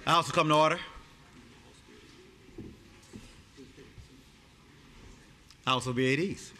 House will come to order. House will be at ease.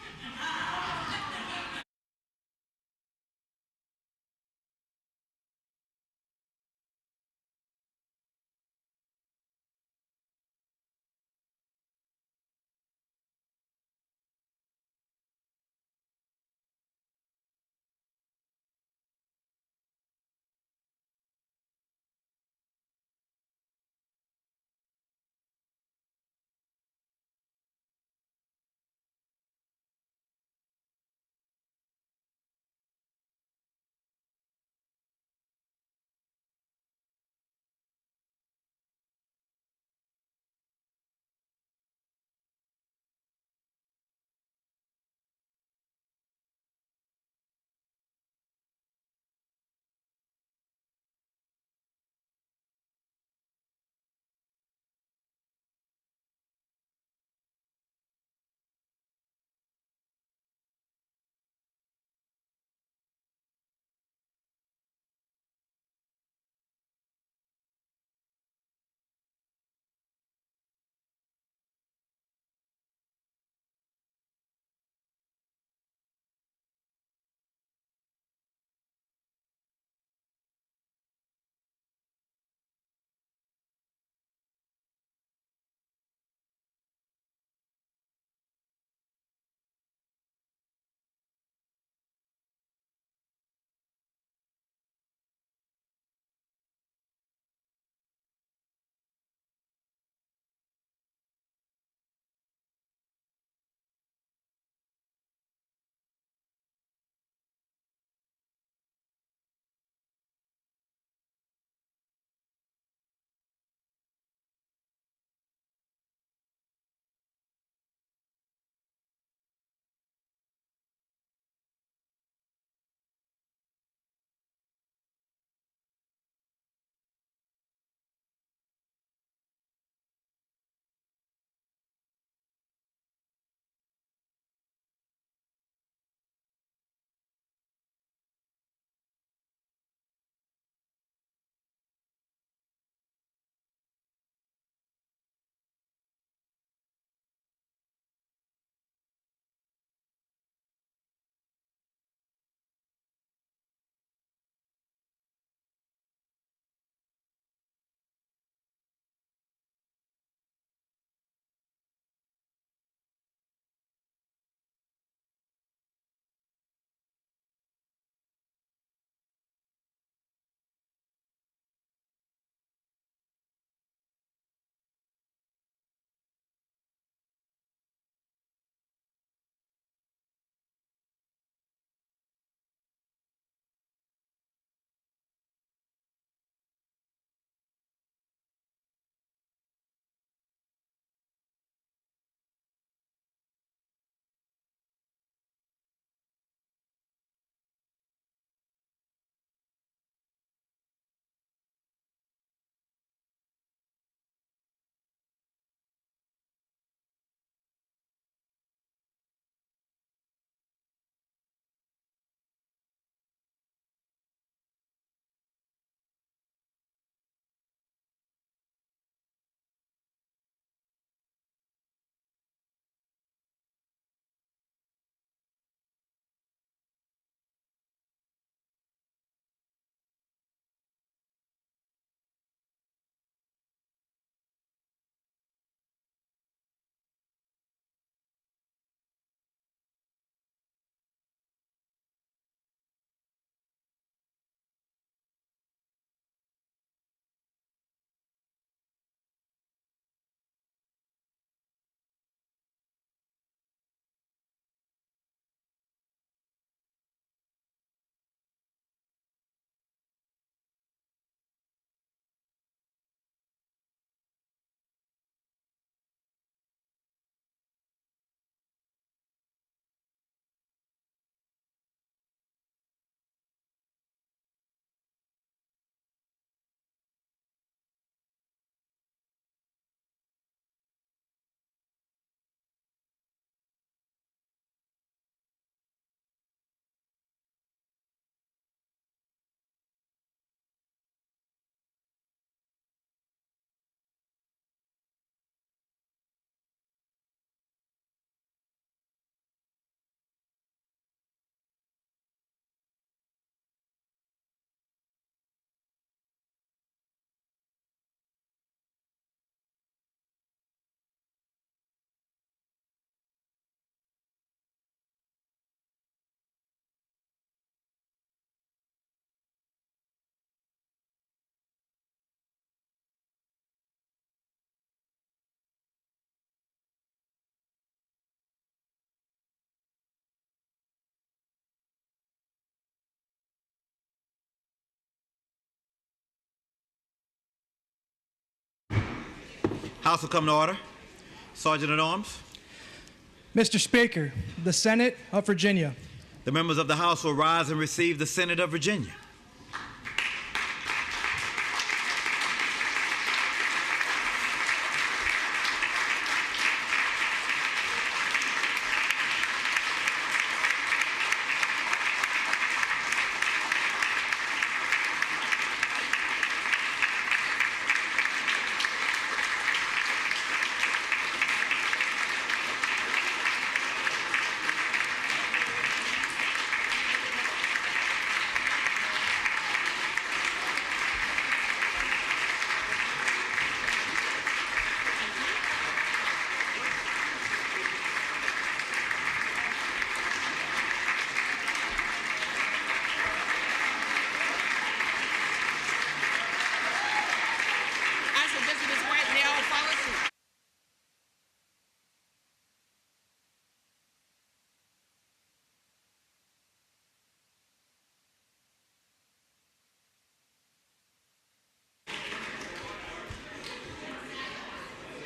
House will come to order. Sergeant at Arms. Mr. Speaker, the Senate of Virginia. The members of the House will rise and receive the Senate of Virginia.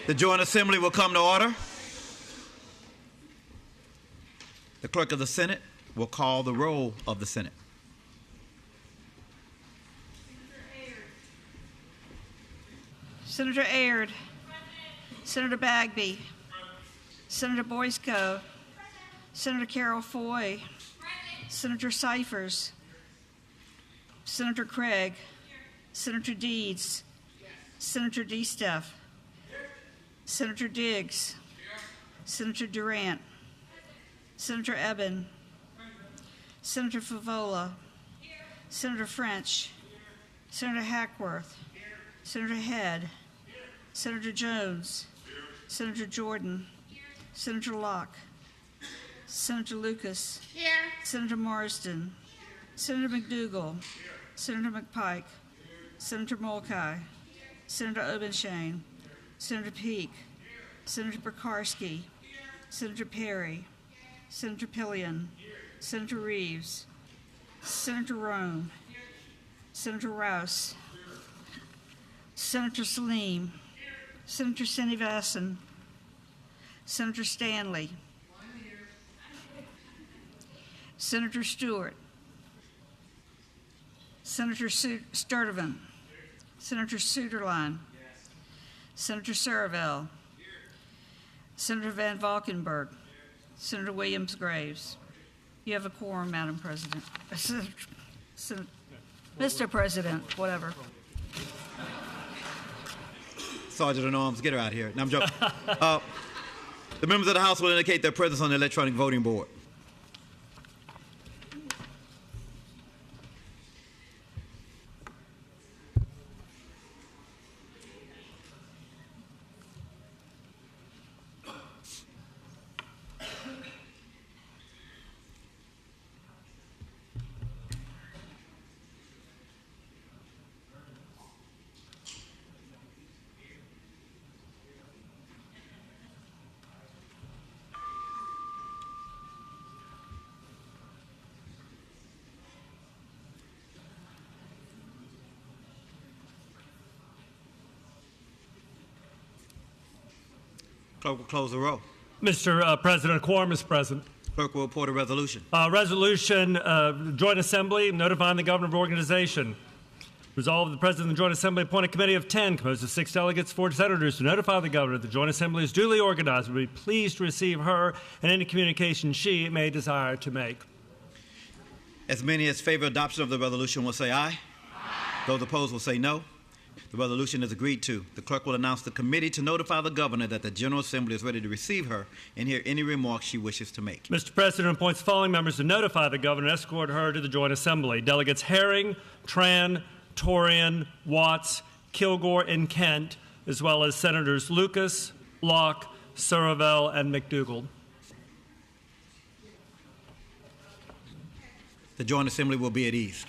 The Joint Assembly will come to order. The Clerk of the Senate will call the roll of the Senate. Senator Aird, Senator Bagby, Senator Boysko, Senator Carol Foy, Senator Cyphers, Senator Craig, Senator Deeds, Senator DeSteff, Senator Diggs, Senator Durant, Senator Eben, Senator Favola, Senator French, Senator Hackworth, Senator Head, Senator Jones, Senator Jordan, Senator Locke, Senator Lucas, Senator Marsden, Senator McDougall, Senator McPike, Senator Mulcahy, Senator Obenshain, Senator Peake, Senator Pekarski, Senator Perry, Senator Pillion, Senator Reeves, Senator Rome, Senator Rouse, Senator Salim, Senator Srinivasan, Senator Stanley, Senator Stewart, Senator Sturtevant, Senator Suderline, Senator Saravel, Senator Van Valkenburg, Senator Williams Graves. You have a quorum, Madam President. Mr. President, whatever. Sergeant at Arms, get her out of here. No, I'm joking. The members of the House will indicate their presence on the electronic voting board. Clerk will close the roll. Mr. President, a quorum is present. Clerk will report a resolution. Resolution, Joint Assembly notifying the Governor of organization. Resolved, the President of the Joint Assembly appoint a committee of 10 composed of 6 delegates, 4 senators to notify the Governor that the Joint Assembly is duly organized and will be pleased to receive her and any communication she may desire to make. As many as favor adoption of the resolution will say aye. Those opposed will say no. The resolution is agreed to. The clerk will announce the committee to notify the Governor that the General Assembly is ready to receive her and hear any remarks she wishes to make. Mr. President appoints the following members to notify the Governor and escort her to the Joint Assembly. Delegates Herring, Tran, Torian, Watts, Kilgore, and Kent, as well as Senators Lucas, Locke, Saravel, and McDougall. The Joint Assembly will be at ease.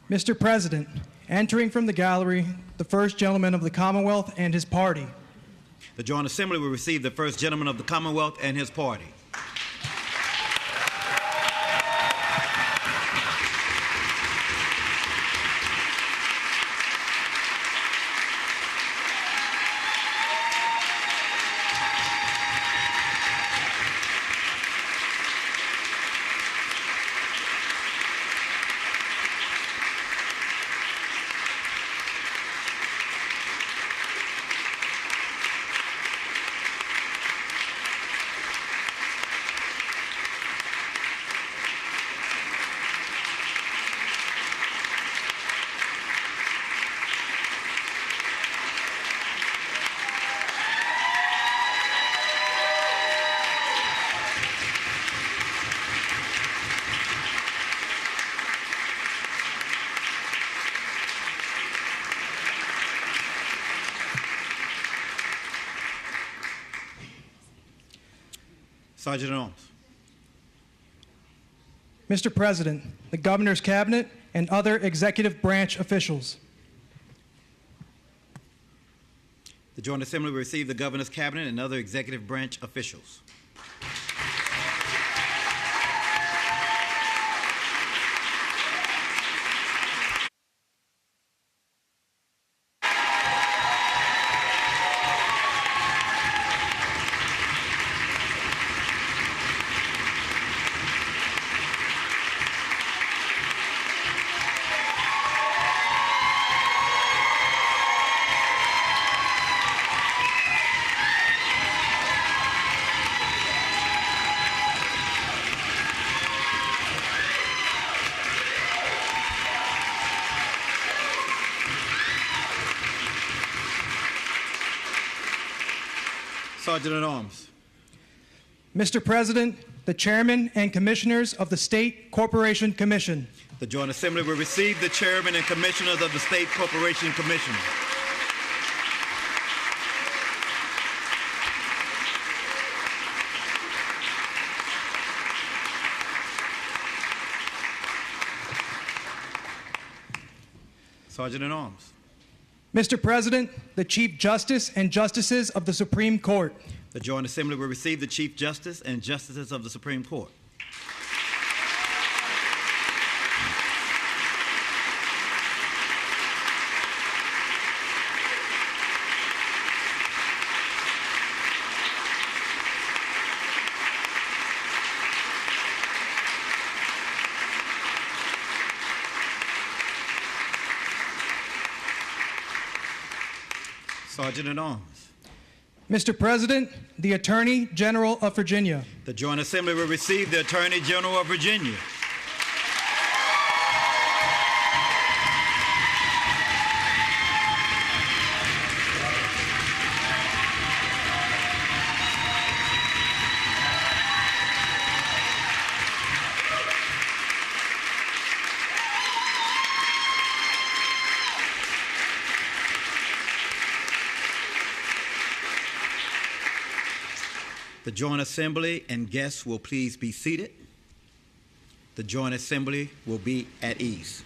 Mr. President, entering from the gallery, the first gentleman of the Commonwealth and his party. The Joint Assembly will receive the first gentleman of the Commonwealth and his party. Sergeant at Arms. Mr. President, the Governor's Cabinet, and other executive branch officials. The Joint Assembly will receive the Governor's Cabinet and other executive branch officials. Sergeant at Arms. Mr. President, the Chairman and Commissioners of the State Corporation Commission. The Joint Assembly will receive the Chairman and Commissioners of the State Corporation Commission. Sergeant at Arms. Mr. President, the Chief Justice and Justices of the Supreme Court. The Joint Assembly will receive the Chief Justice and Justices of the Supreme Court. Sergeant at Arms. Mr. President, the Attorney General of Virginia. The Joint Assembly will receive the Attorney General of Virginia. The Joint Assembly and guests will please be seated. The Joint Assembly will be at ease.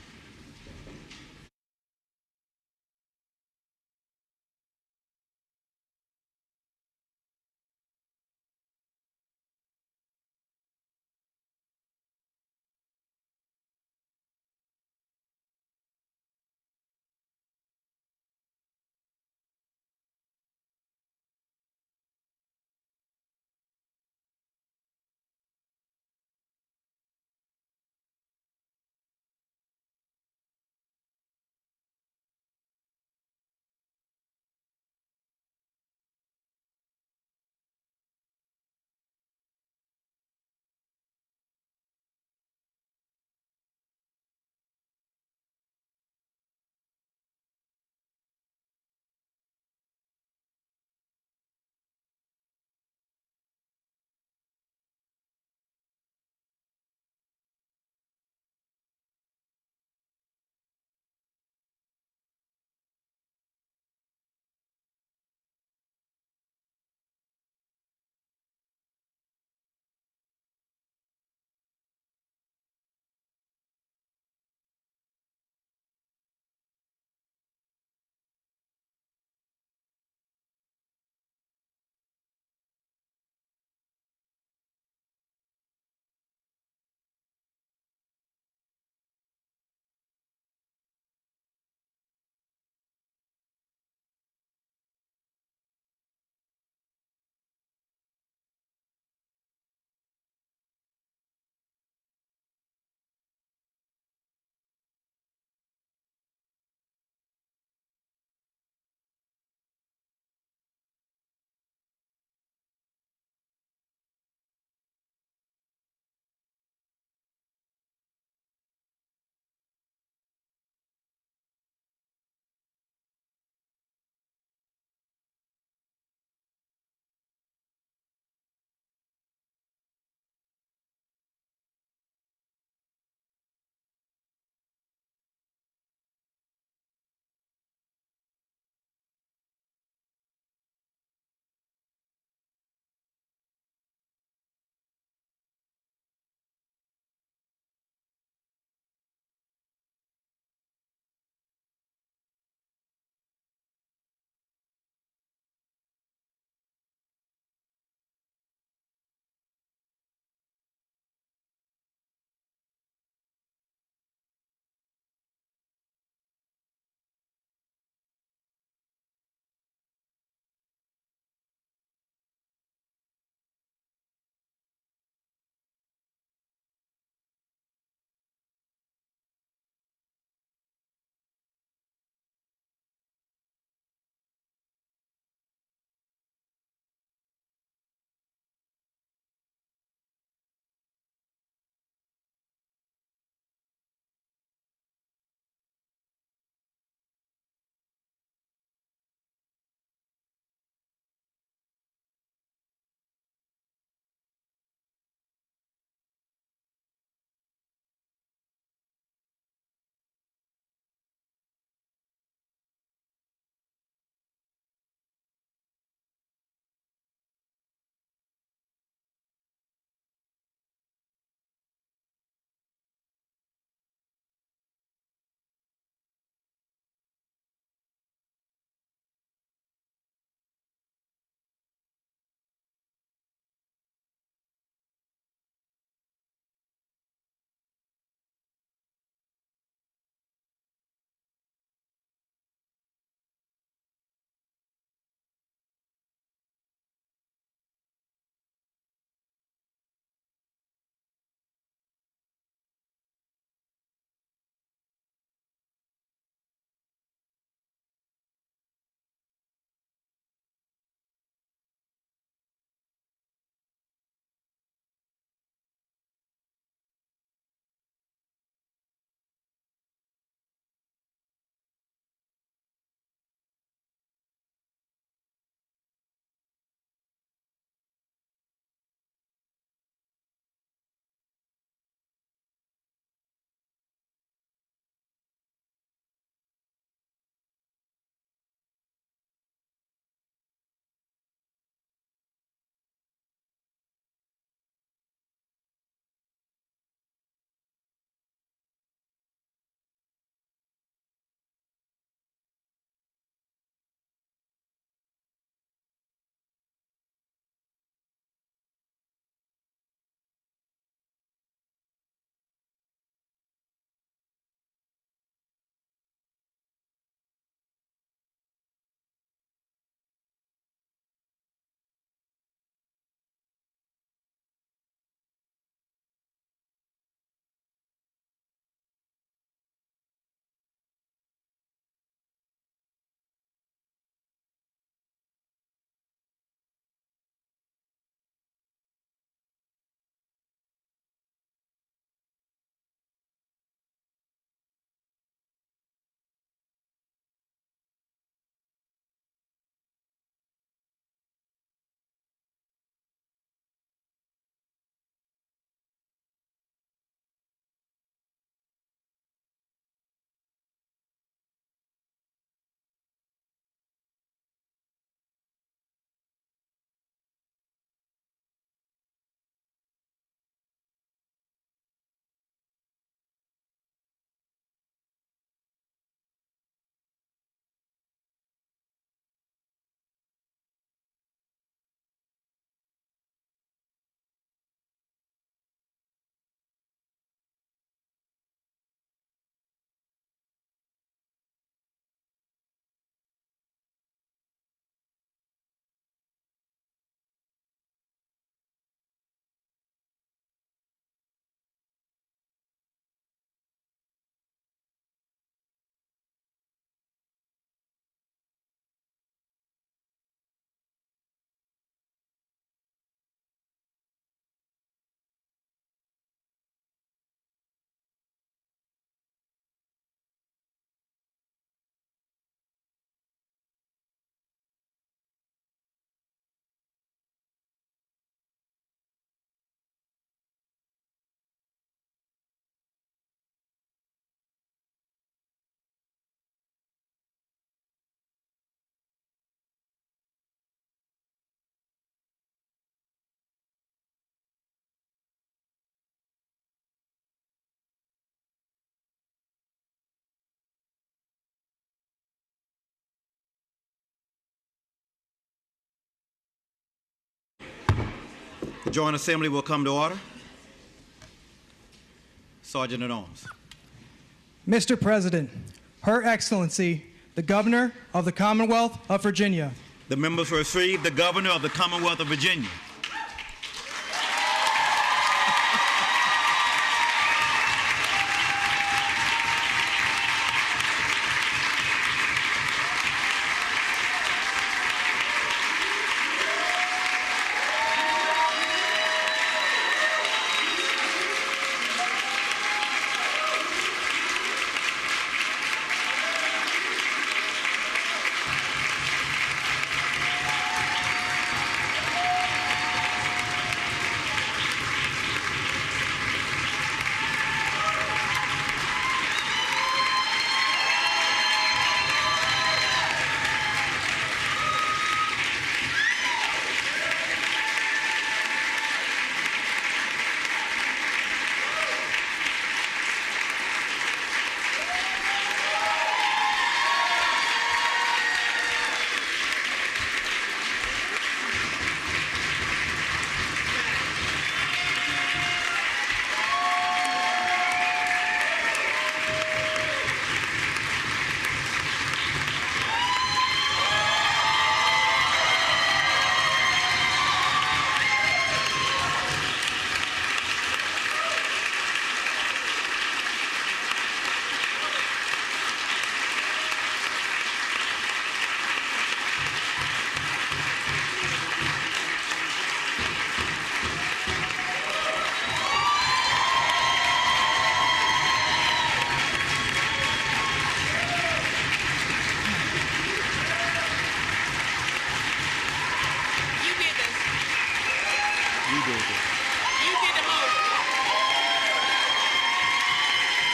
Joint Assembly will come to order. Sergeant at Arms. Mr. President, Her Excellency, the Governor of the Commonwealth of Virginia. The members receive the Governor of the Commonwealth of Virginia.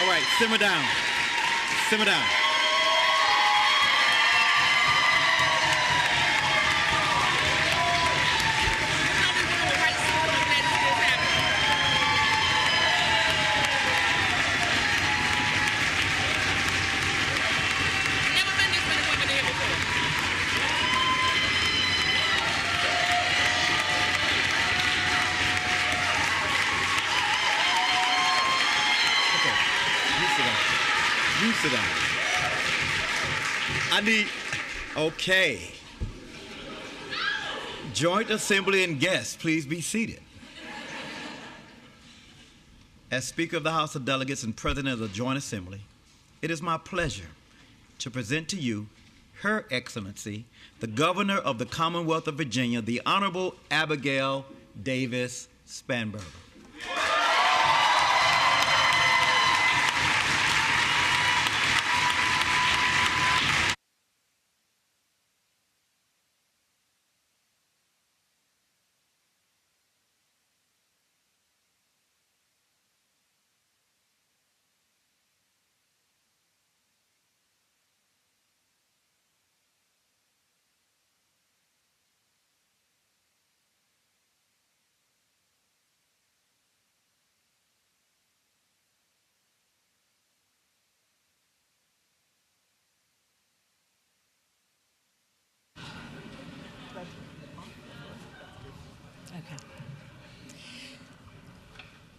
All right, simmer down. Simmer down. You sit down. Okay. Joint Assembly and guests, please be seated. As Speaker of the House of Delegates and President of the Joint Assembly, it is my pleasure to present to you Her Excellency, the Governor of the Commonwealth of Virginia, the Honorable Abigail Davis Spanberger.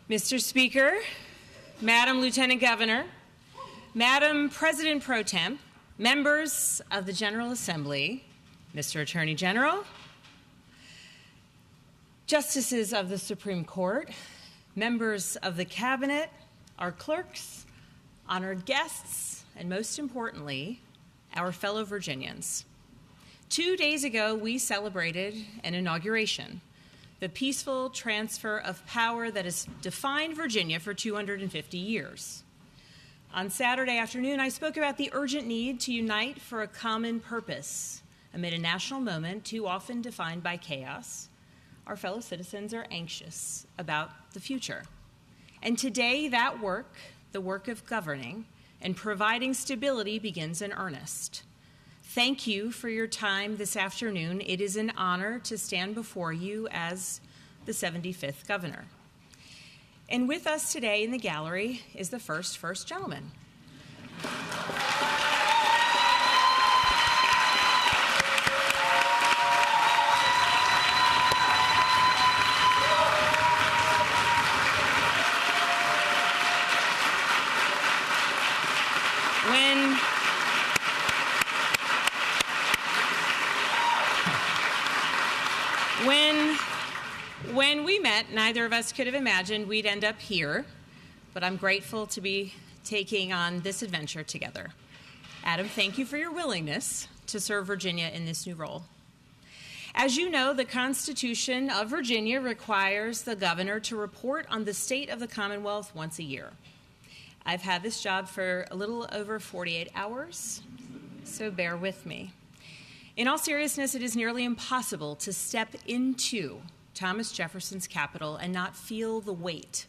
Mr. Speaker, Madam Lieutenant Governor, Madam President Pro Tem, members of the General Assembly, Mr. Attorney General, Justices of the Supreme Court, members of the Cabinet, our clerks, honored guests, and most importantly, our fellow Virginians. 2 days ago, we celebrated an inauguration, the peaceful transfer of power that has defined Virginia for 250 years. On Saturday afternoon, I spoke about the urgent need to unite for a common purpose. Amid a national moment too often defined by chaos, our fellow citizens are anxious about the future. And today, that work, the work of governing and providing stability, begins in earnest. Thank you for your time this afternoon. It is an honor to stand before you as the 75th governor. And with us today in the gallery is the First Gentleman. When we met, neither of us could have imagined we'd end up here, but I'm grateful to be taking on this adventure together. Adam, thank you for your willingness to serve Virginia in this new role. As you know, the Constitution of Virginia requires the governor to report on the state of the Commonwealth once a year. I've had this job for a little over 48 hours, so bear with me. In all seriousness, it is nearly impossible to step into Thomas Jefferson's capital and not feel the weight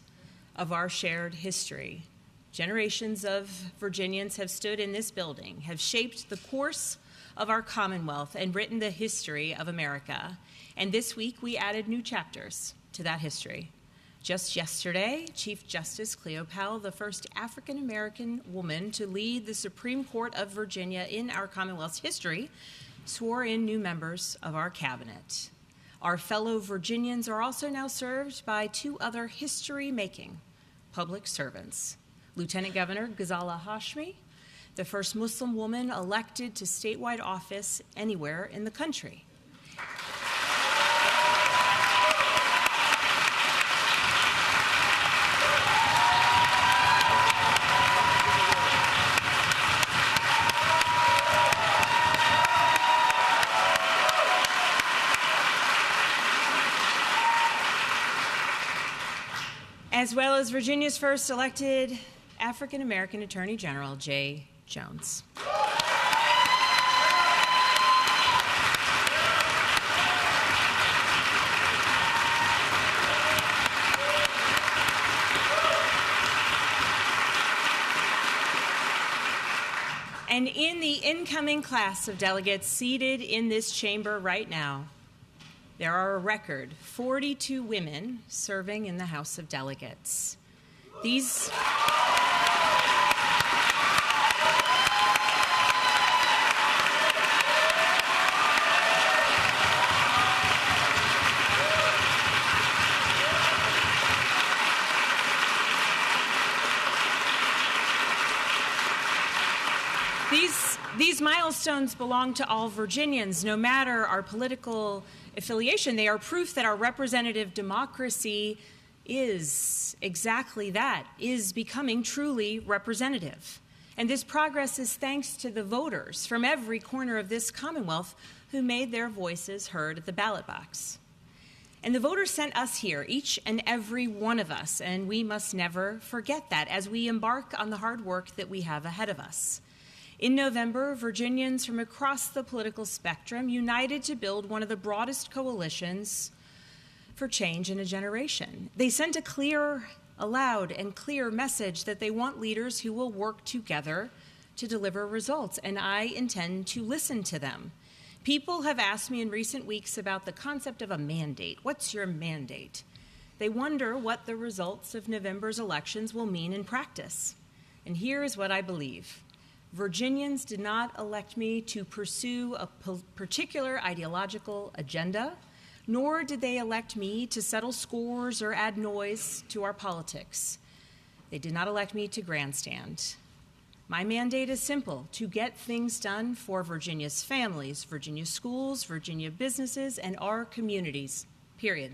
of our shared history. Generations of Virginians have stood in this building, have shaped the course of our Commonwealth and written the history of America. And this week, we added new chapters to that history. Just yesterday, Chief Justice Cleo Powell, the first African-American woman to lead the Supreme Court of Virginia in our Commonwealth's history, swore in new members of our cabinet. Our fellow Virginians are also now served by two other history-making public servants. Lieutenant Governor Ghazala Hashmi, the first Muslim woman elected to statewide office anywhere in the country. As well as Virginia's first elected African-American Attorney General, Jay Jones. And in the incoming class of delegates seated in this chamber right now, there are a record 42 women serving in the House of Delegates. These milestones belong to all Virginians, no matter our political affiliation. They are proof that our representative democracy is exactly that, is becoming truly representative. And this progress is thanks to the voters from every corner of this Commonwealth who made their voices heard at the ballot box. And the voters sent us here, each and every one of us, and we must never forget that as we embark on the hard work that we have ahead of us. In November, Virginians from across the political spectrum united to build one of the broadest coalitions for change in a generation. They sent a loud and clear message that they want leaders who will work together to deliver results, and I intend to listen to them. People have asked me in recent weeks about the concept of a mandate. What's your mandate? They wonder what the results of November's elections will mean in practice. And here is what I believe. Virginians did not elect me to pursue a particular ideological agenda, nor did they elect me to settle scores or add noise to our politics. They did not elect me to grandstand. My mandate is simple: to get things done for Virginia's families, Virginia schools, Virginia businesses, and our communities, period.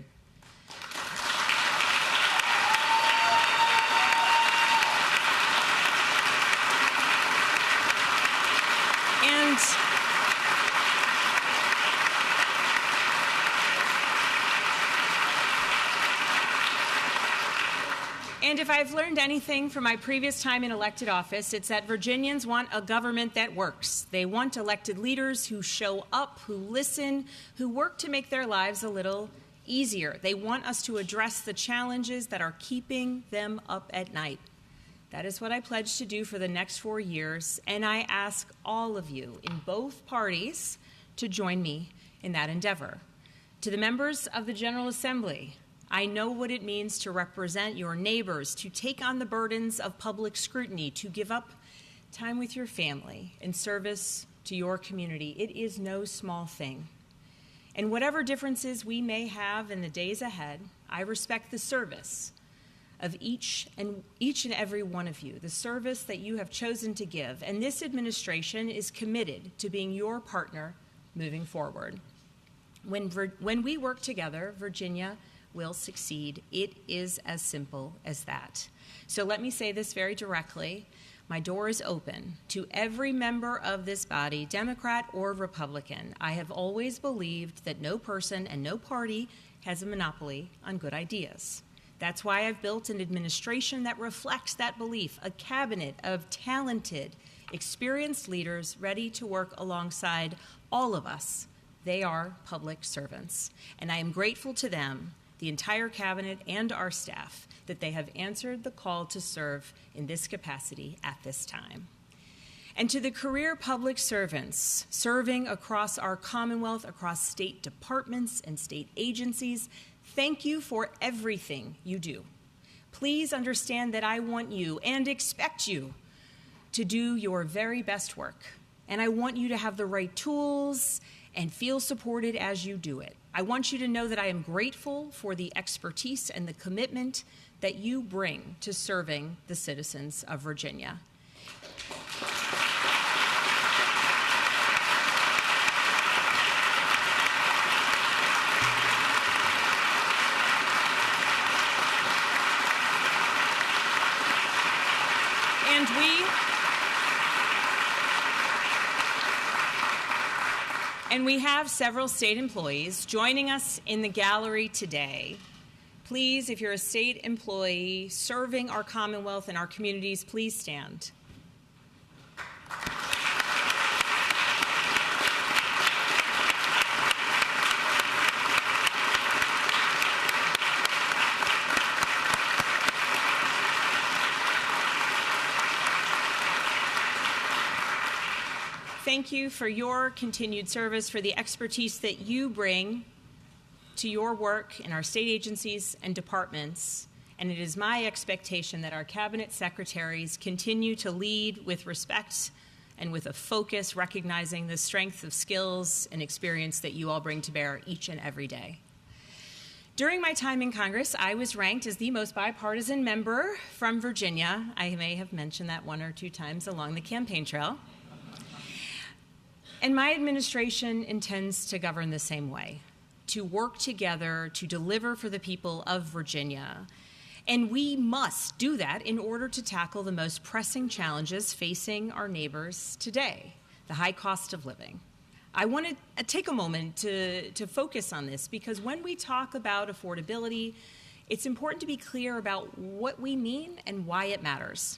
And if I've learned anything from my previous time in elected office, it's that Virginians want a government that works. They want elected leaders who show up, who listen, who work to make their lives a little easier. They want us to address the challenges that are keeping them up at night. That is what I pledge to do for the next 4 years, and I ask all of you in both parties to join me in that endeavor. To the members of the General Assembly, I know what it means to represent your neighbors, to take on the burdens of public scrutiny, to give up time with your family in service to your community. It is no small thing. And whatever differences we may have in the days ahead, I respect the service of each and every one of you, the service that you have chosen to give. And this administration is committed to being your partner moving forward. When we work together, Virginia will succeed. It is as simple as that. So let me say this very directly. My door is open to every member of this body, Democrat or Republican. I have always believed that no person and no party has a monopoly on good ideas. That's why I've built an administration that reflects that belief, a cabinet of talented, experienced leaders ready to work alongside all of us. They are public servants, and I am grateful to them, the entire cabinet and our staff, that they have answered the call to serve in this capacity at this time. And to the career public servants serving across our Commonwealth, across state departments and state agencies, thank you for everything you do. Please understand that I want you and expect you to do your very best work. And I want you to have the right tools and feel supported as you do it. I want you to know that I am grateful for the expertise and the commitment that you bring to serving the citizens of Virginia. And we have several state employees joining us in the gallery today. Please, if you're a state employee serving our Commonwealth and our communities, please stand. Thank you for your continued service, for the expertise that you bring to your work in our state agencies and departments. And it is my expectation that our cabinet secretaries continue to lead with respect and with a focus, recognizing the strength of skills and experience that you all bring to bear each and every day. During my time in Congress, I was ranked as the most bipartisan member from Virginia. I may have mentioned that one or two times along the campaign trail. And my administration intends to govern the same way, to work together to deliver for the people of Virginia. And we must do that in order to tackle the most pressing challenges facing our neighbors today, the high cost of living. I want to take a moment to focus on this, because when we talk about affordability, it's important to be clear about what we mean and why it matters.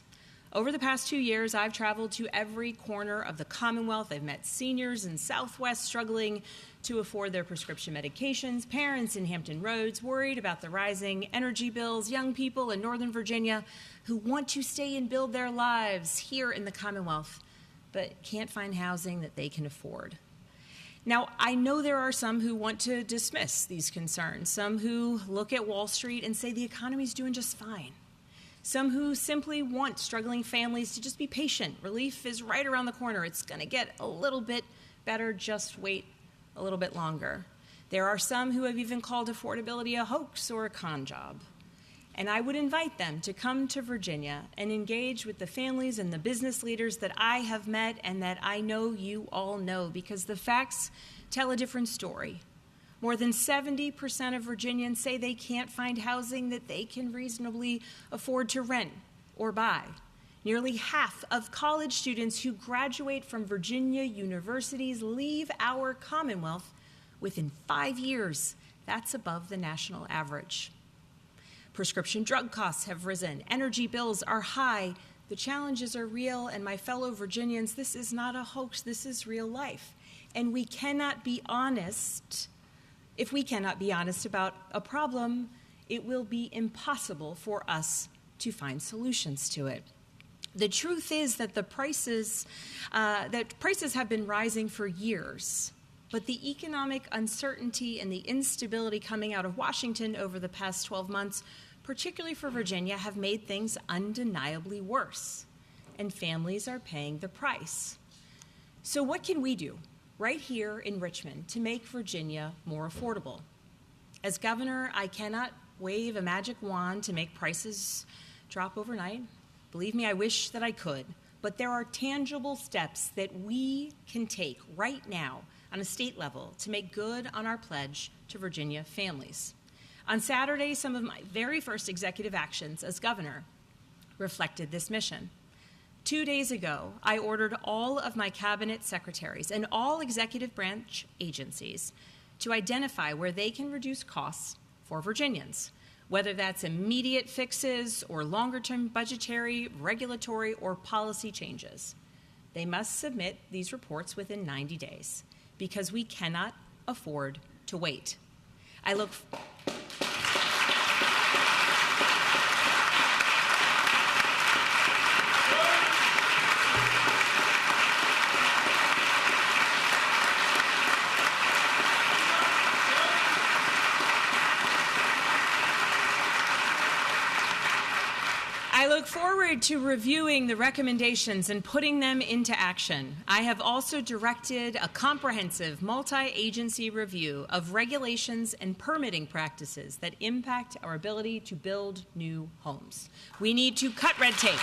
Over the past 2 years, I've traveled to every corner of the Commonwealth. I've met seniors in Southwest struggling to afford their prescription medications, parents in Hampton Roads worried about the rising energy bills, young people in Northern Virginia who want to stay and build their lives here in the Commonwealth, but can't find housing that they can afford. Now, I know there are some who want to dismiss these concerns, some who look at Wall Street and say the economy's doing just fine. Some who simply want struggling families to just be patient. Relief is right around the corner. It's going to get a little bit better. Just wait a little bit longer. There are some who have even called affordability a hoax or a con job. And I would invite them to come to Virginia and engage with the families and the business leaders that I have met and that I know you all know, because the facts tell a different story. More than 70% of Virginians say they can't find housing that they can reasonably afford to rent or buy. Nearly half of college students who graduate from Virginia universities leave our Commonwealth within 5 years. That's above the national average. Prescription drug costs have risen. Energy bills are high. The challenges are real, and my fellow Virginians, this is not a hoax. This is real life. And we cannot be honest. If we cannot be honest about a problem, it will be impossible for us to find solutions to it. The truth is that prices have been rising for years, but the economic uncertainty and the instability coming out of Washington over the past 12 months, particularly for Virginia, have made things undeniably worse, and families are paying the price. So what can we do right here in Richmond to make Virginia more affordable? As governor, I cannot wave a magic wand to make prices drop overnight. Believe me, I wish that I could. But there are tangible steps that we can take right now on a state level to make good on our pledge to Virginia families. On Saturday, some of my very first executive actions as governor reflected this mission. 2 days ago, I ordered all of my cabinet secretaries and all executive branch agencies to identify where they can reduce costs for Virginians, whether that's immediate fixes or longer-term budgetary, regulatory, or policy changes. They must submit these reports within 90 days because we cannot afford to wait. I look forward to reviewing the recommendations and putting them into action. I have also directed a comprehensive multi-agency review of regulations and permitting practices that impact our ability to build new homes. We need to cut red tape.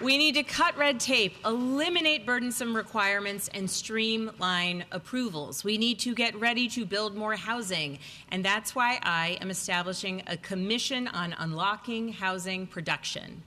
We need to cut red tape, eliminate burdensome requirements, and streamline approvals. We need to get ready to build more housing, and that's why I am establishing a commission on unlocking housing production.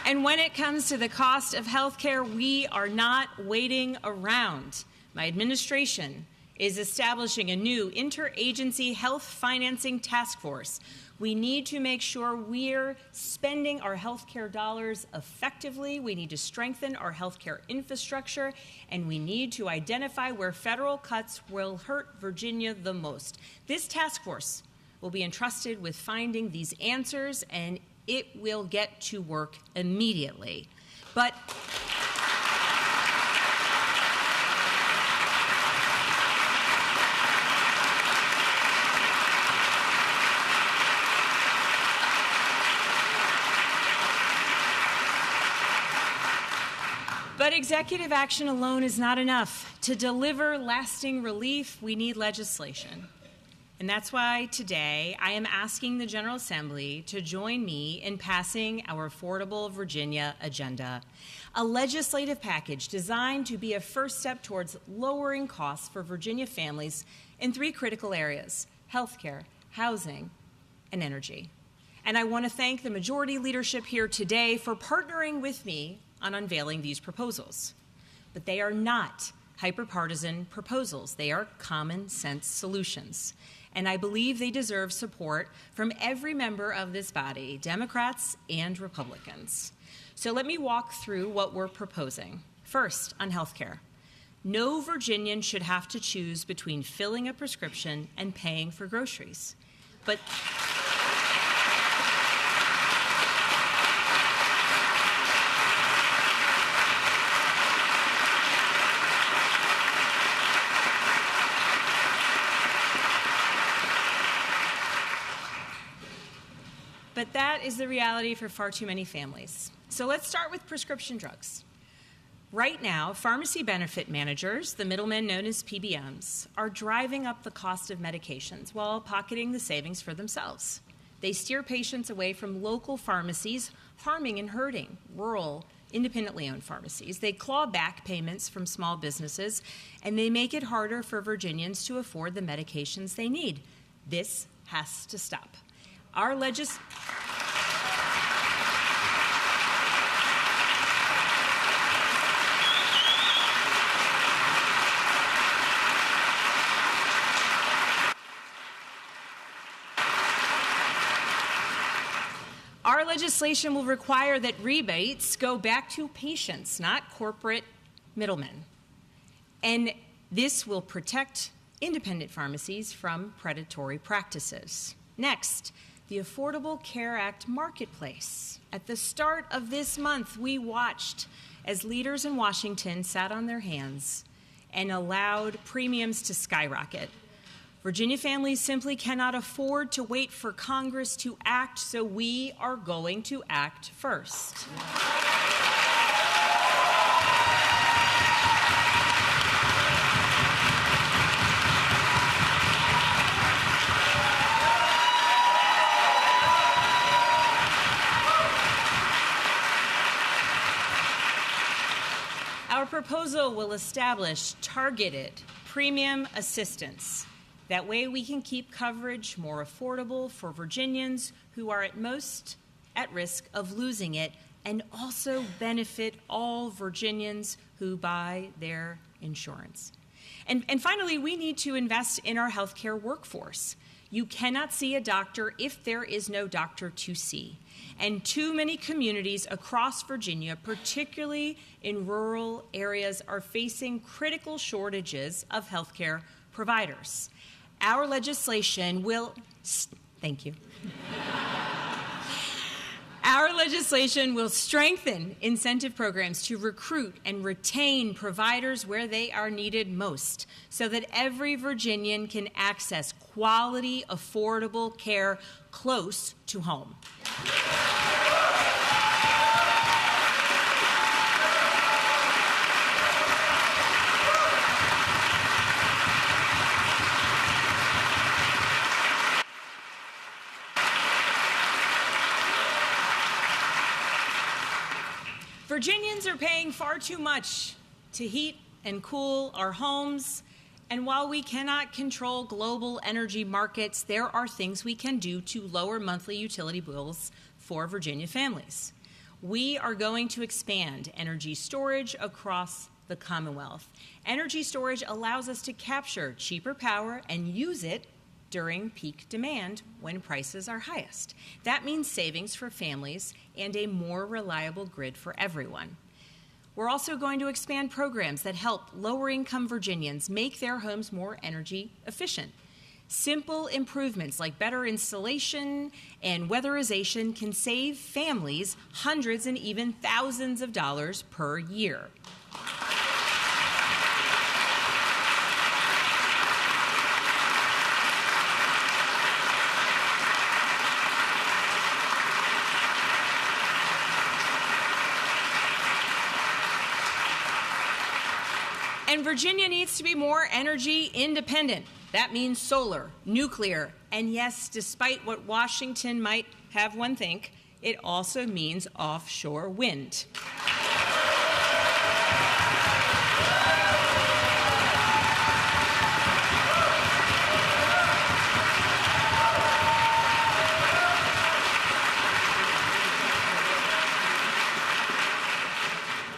And when it comes to the cost of health care, we are not waiting around. My administration is establishing a new interagency health financing task force. We need to make sure we're spending our health care dollars effectively. We need to strengthen our health care infrastructure, and we need to identify where federal cuts will hurt Virginia the most. This task force will be entrusted with finding these answers, and it will get to work immediately. But executive action alone is not enough. To deliver lasting relief, we need legislation. And that's why today I am asking the General Assembly to join me in passing our Affordable Virginia agenda, a legislative package designed to be a first step towards lowering costs for Virginia families in 3 critical areas: healthcare, housing, and energy. And I want to thank the majority leadership here today for partnering with me on unveiling these proposals. But they are not hyper-partisan proposals. They are common sense solutions. And I believe they deserve support from every member of this body, Democrats and Republicans. So let me walk through what we're proposing. First, on health care. No Virginian should have to choose between filling a prescription and paying for groceries. But that is the reality for far too many families. So let's start with prescription drugs. Right now, pharmacy benefit managers, the middlemen known as PBMs, are driving up the cost of medications while pocketing the savings for themselves. They steer patients away from local pharmacies, harming and hurting rural, independently owned pharmacies. They claw back payments from small businesses, and they make it harder for Virginians to afford the medications they need. This has to stop. Our legislation will require that rebates go back to patients, not corporate middlemen. And this will protect independent pharmacies from predatory practices. Next, the Affordable Care Act marketplace. At the start of this month, we watched as leaders in Washington sat on their hands and allowed premiums to skyrocket. Virginia families simply cannot afford to wait for Congress to act, so we are going to act first. Our proposal will establish targeted premium assistance. That way we can keep coverage more affordable for Virginians who are at most at risk of losing it, and also benefit all Virginians who buy their insurance. And finally, we need to invest in our healthcare workforce. You cannot see a doctor if there is no doctor to see. And too many communities across Virginia, particularly in rural areas, are facing critical shortages of healthcare providers. Our legislation will, thank you. Our legislation will strengthen incentive programs to recruit and retain providers where they are needed most, so that every Virginian can access quality, affordable care close to home. Virginians are paying far too much to heat and cool our homes, and while we cannot control global energy markets, there are things we can do to lower monthly utility bills for Virginia families. We are going to expand energy storage across the Commonwealth. Energy storage allows us to capture cheaper power and use it during peak demand when prices are highest. That means savings for families and a more reliable grid for everyone. We're also going to expand programs that help lower-income Virginians make their homes more energy efficient. Simple improvements like better insulation and weatherization can save families hundreds and even thousands of dollars per year. And Virginia needs to be more energy independent. That means solar, nuclear, and yes, despite what Washington might have one think, it also means offshore wind.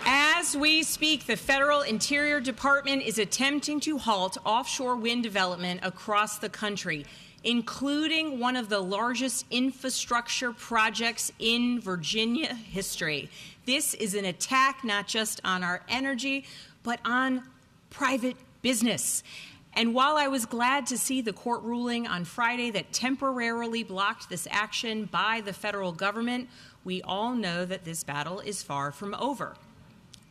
As we speak, the Federal Interior Department is attempting to halt offshore wind development across the country, including one of the largest infrastructure projects in Virginia history. This is an attack not just on our energy, but on private business. And while I was glad to see the court ruling on Friday that temporarily blocked this action by the federal government, we all know that this battle is far from over.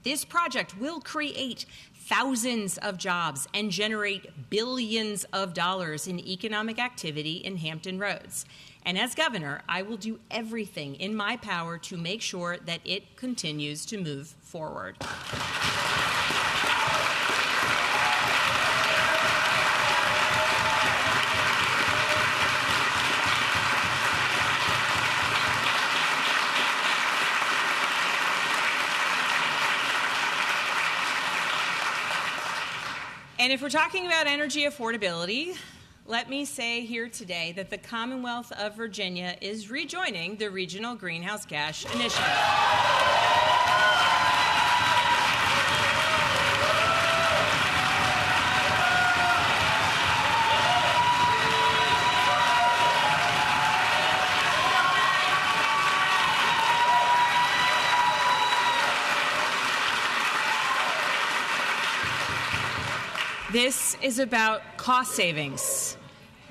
This project will create thousands of jobs and generate billions of dollars in economic activity in Hampton Roads. And as governor, I will do everything in my power to make sure that it continues to move forward. And if we're talking about energy affordability, let me say here today that the Commonwealth of Virginia is rejoining the Regional Greenhouse Gas Initiative. This is about cost savings.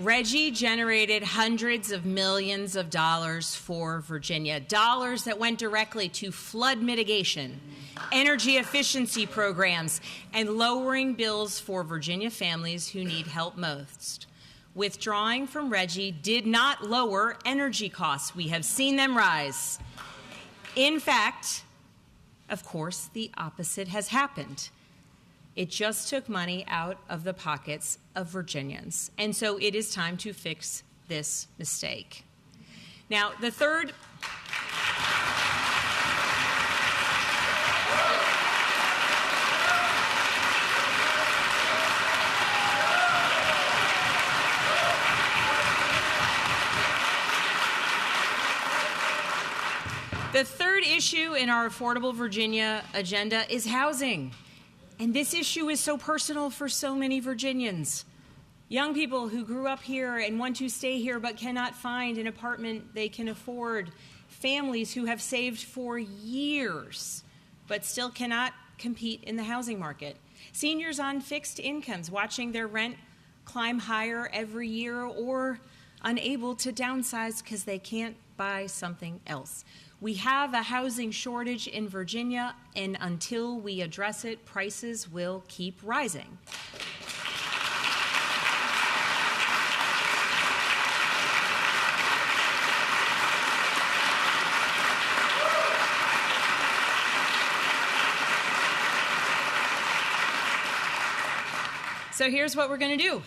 Reggie generated hundreds of millions of dollars for Virginia, dollars that went directly to flood mitigation, energy efficiency programs, and lowering bills for Virginia families who need help most. Withdrawing from Reggie did not lower energy costs. We have seen them rise. In fact, of course, the opposite has happened. It just took money out of the pockets of Virginians. And so it is time to fix this mistake. Now, the third issue in our Affordable Virginia agenda is housing. And this issue is so personal for so many Virginians. Young people who grew up here and want to stay here but cannot find an apartment they can afford. Families who have saved for years but still cannot compete in the housing market. Seniors on fixed incomes watching their rent climb higher every year or unable to downsize because they can't buy something else. We have a housing shortage in Virginia, and until we address it, prices will keep rising. So here's what we're going to do.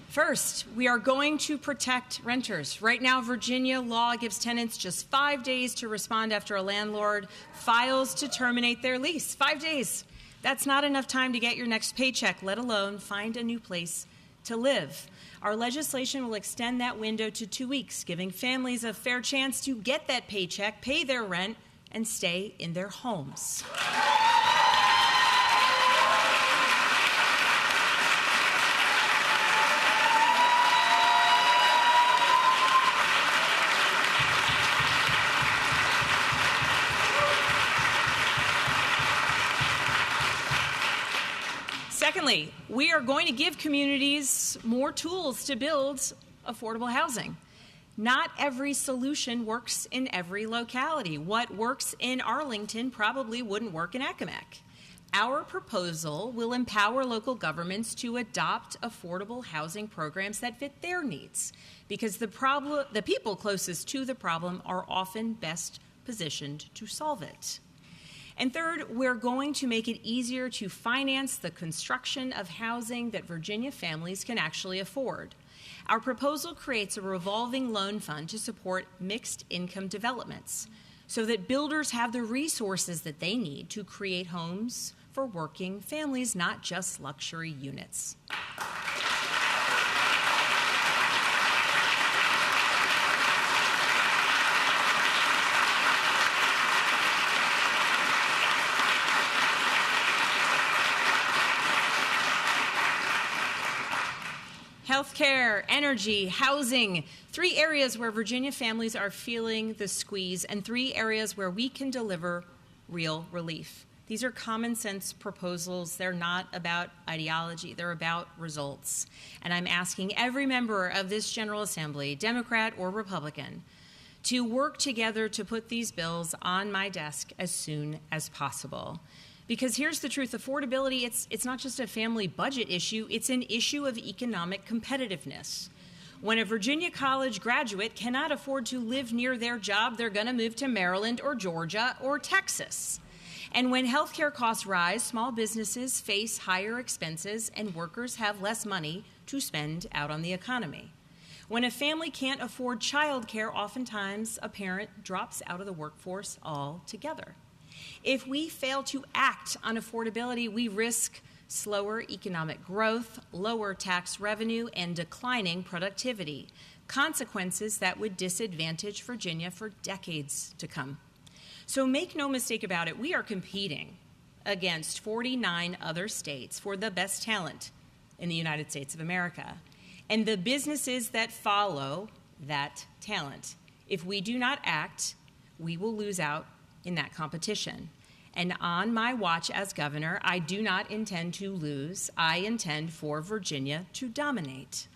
First, we are going to protect renters. Right now, Virginia law gives tenants just 5 days to respond after a landlord files to terminate their lease. 5 days. That's not enough time to get your next paycheck, let alone find a new place to live. Our legislation will extend that window to 2 weeks, giving families a fair chance to get that paycheck, pay their rent, and stay in their homes. Secondly, we are going to give communities more tools to build affordable housing. Not every solution works in every locality. What works in Arlington probably wouldn't work in Accomack. Our proposal will empower local governments to adopt affordable housing programs that fit their needs, because the people closest to the problem are often best positioned to solve it. And third, we're going to make it easier to finance the construction of housing that Virginia families can actually afford. Our proposal creates a revolving loan fund to support mixed income developments so that builders have the resources that they need to create homes for working families, not just luxury units. Healthcare, energy, housing, 3 areas where Virginia families are feeling the squeeze, and 3 areas where we can deliver real relief. These are common sense proposals. They're not about ideology. They're about results. And I'm asking every member of this General Assembly, Democrat or Republican, to work together to put these bills on my desk as soon as possible. Because here's the truth, affordability, it's not just a family budget issue, it's an issue of economic competitiveness. When a Virginia college graduate cannot afford to live near their job, they're going to move to Maryland or Georgia or Texas. And when healthcare costs rise, small businesses face higher expenses and workers have less money to spend out on the economy. When a family can't afford childcare, oftentimes a parent drops out of the workforce altogether. If we fail to act on affordability, we risk slower economic growth, lower tax revenue, and declining productivity, consequences that would disadvantage Virginia for decades to come. So make no mistake about it, we are competing against 49 other states for the best talent in the United States of America, and the businesses that follow that talent. If we do not act, we will lose out in that competition. And on my watch as governor, I do not intend to lose. I intend for Virginia to dominate.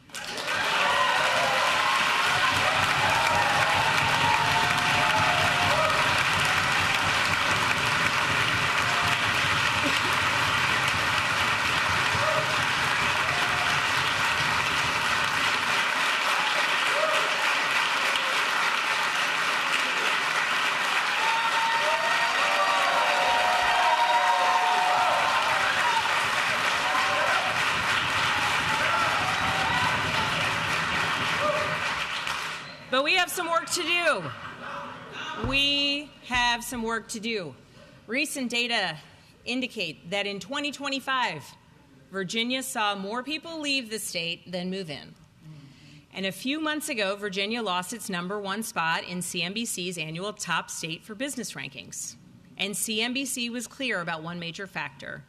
But we have some work to do. We have some work to do. Recent data indicate that in 2025, Virginia saw more people leave the state than move in. And a few months ago, Virginia lost its #1 spot in CNBC's annual top state for business rankings. And CNBC was clear about one major factor: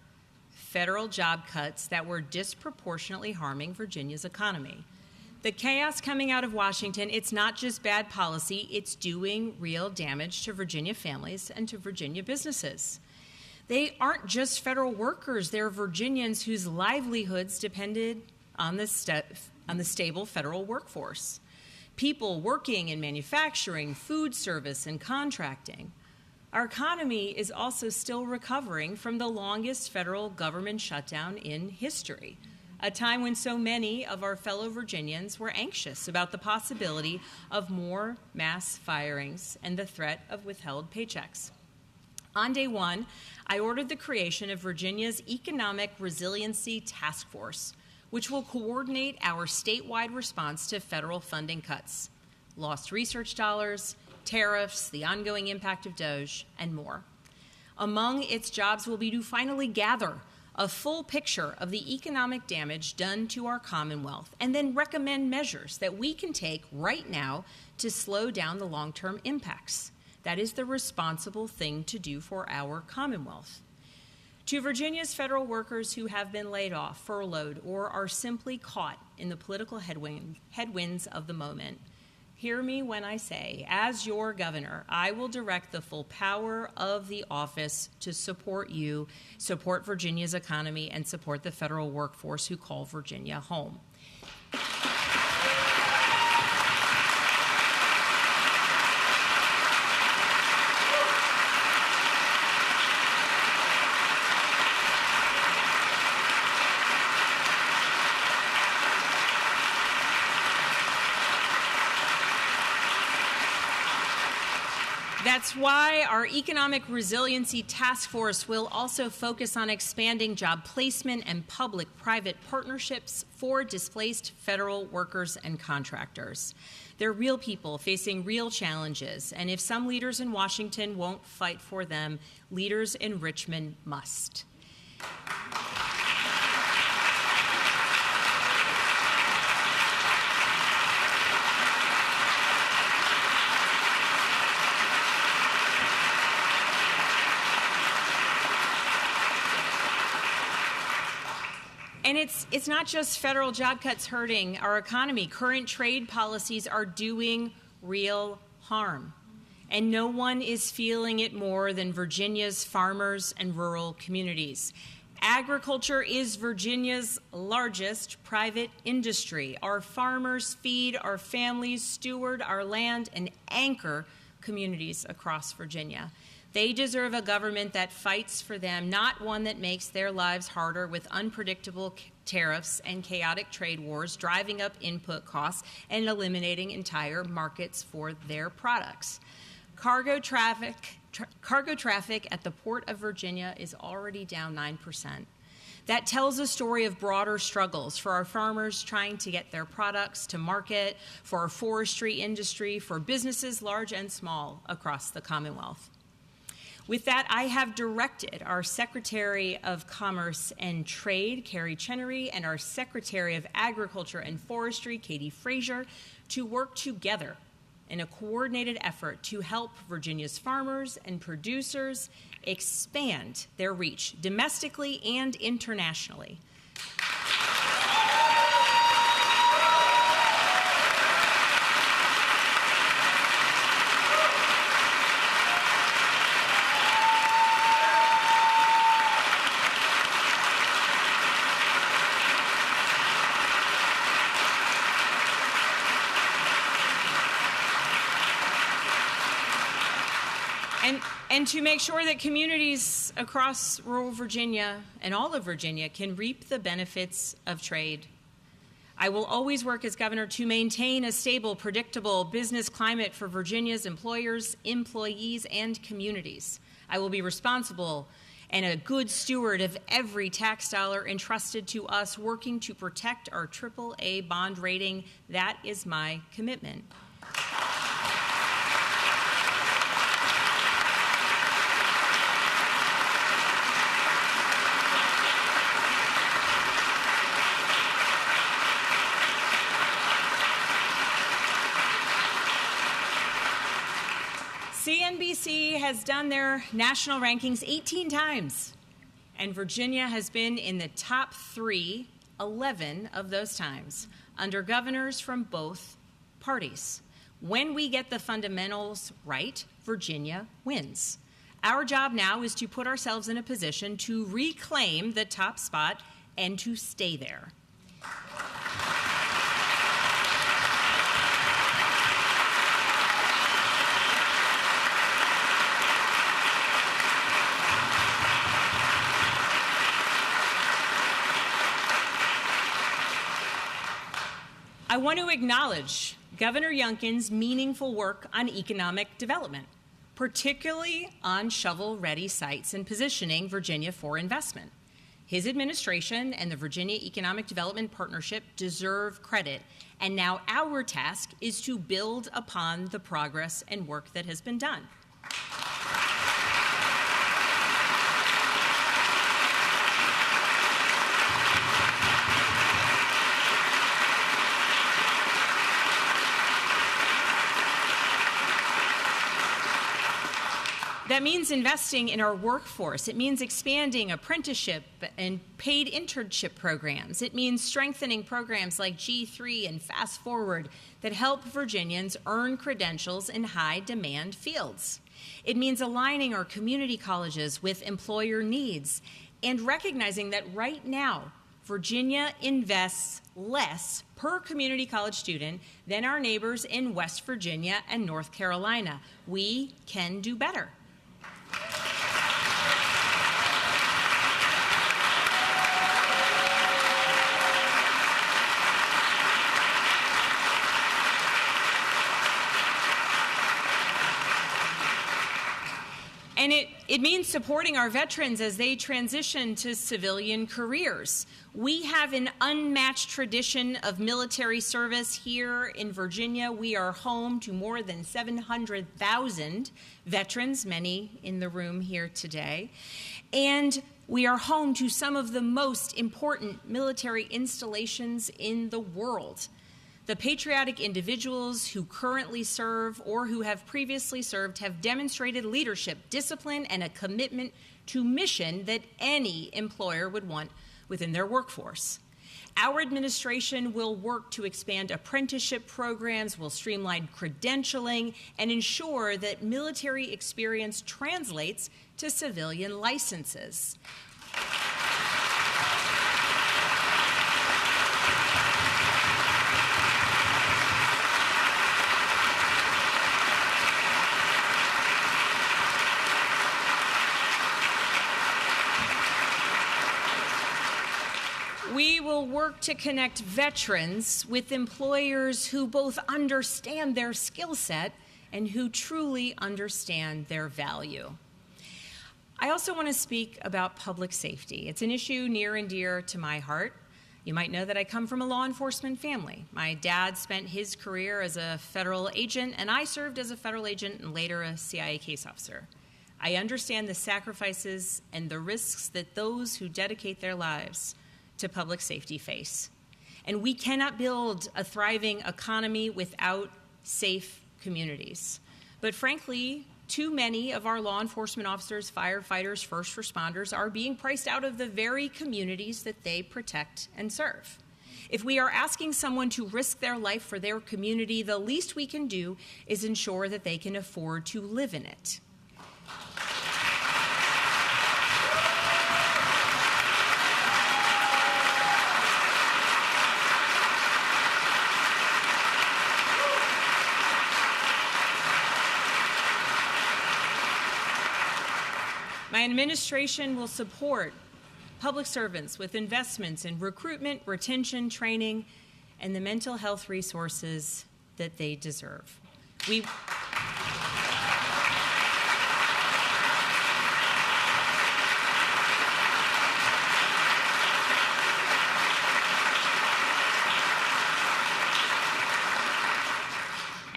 federal job cuts that were disproportionately harming Virginia's economy. The chaos coming out of Washington, it's not just bad policy, it's doing real damage to Virginia families and to Virginia businesses. They aren't just federal workers, they're Virginians whose livelihoods depended on the stable federal workforce. People working in manufacturing, food service, and contracting. Our economy is also still recovering from the longest federal government shutdown in history, a time when so many of our fellow Virginians were anxious about the possibility of more mass firings and the threat of withheld paychecks. On day one, I ordered the creation of Virginia's Economic Resiliency Task Force, which will coordinate our statewide response to federal funding cuts, lost research dollars, tariffs, the ongoing impact of DOGE, and more. Among its jobs will be to finally gather a full picture of the economic damage done to our Commonwealth, and then recommend measures that we can take right now to slow down the long-term impacts. That is the responsible thing to do for our Commonwealth. To Virginia's federal workers who have been laid off, furloughed, or are simply caught in the political headwinds of the moment, hear me when I say, as your governor, I will direct the full power of the office to support you, support Virginia's economy, and support the federal workforce who call Virginia home. That's why our Economic Resiliency Task Force will also focus on expanding job placement and public-private partnerships for displaced federal workers and contractors. They're real people facing real challenges, and if some leaders in Washington won't fight for them, leaders in Richmond must. And it's not just federal job cuts hurting our economy. Current trade policies are doing real harm. And no one is feeling it more than Virginia's farmers and rural communities. Agriculture is Virginia's largest private industry. Our farmers feed our families, steward our land, and anchor communities across Virginia. They deserve a government that fights for them, not one that makes their lives harder with unpredictable tariffs and chaotic trade wars, driving up input costs and eliminating entire markets for their products. Cargo traffic at the Port of Virginia is already down 9%. That tells a story of broader struggles for our farmers trying to get their products to market, for our forestry industry, for businesses large and small across the Commonwealth. With that, I have directed our Secretary of Commerce and Trade, Carrie Chenery, and our Secretary of Agriculture and Forestry, Katie Frazier, to work together in a coordinated effort to help Virginia's farmers and producers expand their reach domestically and internationally. And to make sure that communities across rural Virginia and all of Virginia can reap the benefits of trade. I will always work as governor to maintain a stable, predictable business climate for Virginia's employers, employees, and communities. I will be responsible and a good steward of every tax dollar entrusted to us, working to protect our AAA bond rating. That is my commitment. CNBC has done their national rankings 18 times, and Virginia has been in the top 3 11 of those times, under governors from both parties. When we get the fundamentals right, Virginia wins. Our job now is to put ourselves in a position to reclaim the top spot and to stay there. I want to acknowledge Governor Youngkin's meaningful work on economic development, particularly on shovel-ready sites and positioning Virginia for investment. His administration and the Virginia Economic Development Partnership deserve credit, and now our task is to build upon the progress and work that has been done. That means investing in our workforce. It means expanding apprenticeship and paid internship programs. It means strengthening programs like G3 and Fast Forward that help Virginians earn credentials in high-demand fields. It means aligning our community colleges with employer needs and recognizing that right now, Virginia invests less per community college student than our neighbors in West Virginia and North Carolina. We can do better. And it means supporting our veterans as they transition to civilian careers. We have an unmatched tradition of military service here in Virginia. We are home to more than 700,000 veterans, many in the room here today. And we are home to some of the most important military installations in the world. The patriotic individuals who currently serve or who have previously served have demonstrated leadership, discipline, and a commitment to mission that any employer would want within their workforce. Our administration will work to expand apprenticeship programs, will streamline credentialing, and ensure that military experience translates to civilian licenses. We will work to connect veterans with employers who both understand their skill set and who truly understand their value. I also want to speak about public safety. It's an issue near and dear to my heart. You might know that I come from a law enforcement family. My dad spent his career as a federal agent, and I served as a federal agent and later a CIA case officer. I understand the sacrifices and the risks that those who dedicate their lives to public safety face. And we cannot build a thriving economy without safe communities. But frankly, too many of our law enforcement officers, firefighters, first responders are being priced out of the very communities that they protect and serve. If we are asking someone to risk their life for their community, the least we can do is ensure that they can afford to live in it. My administration will support public servants with investments in recruitment, retention, training, and the mental health resources that they deserve.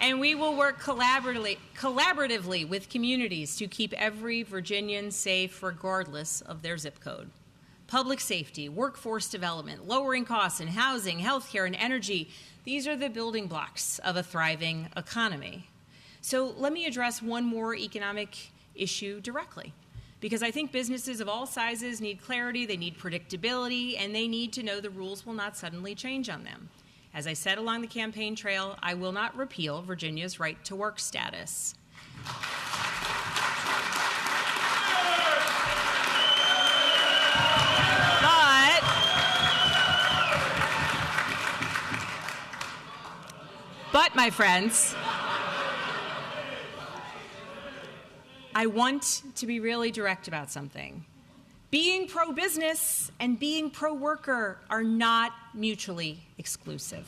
And we will work collaboratively with communities to keep every Virginian safe regardless of their zip code. Public safety, workforce development, lowering costs in housing, healthcare, and energy, these are the building blocks of a thriving economy. So let me address one more economic issue directly, because I think businesses of all sizes need clarity, they need predictability, and they need to know the rules will not suddenly change on them. As I said along the campaign trail, I will not repeal Virginia's right to work status. But, my friends, I want to be really direct about something. Being pro-business and being pro-worker are not mutually exclusive.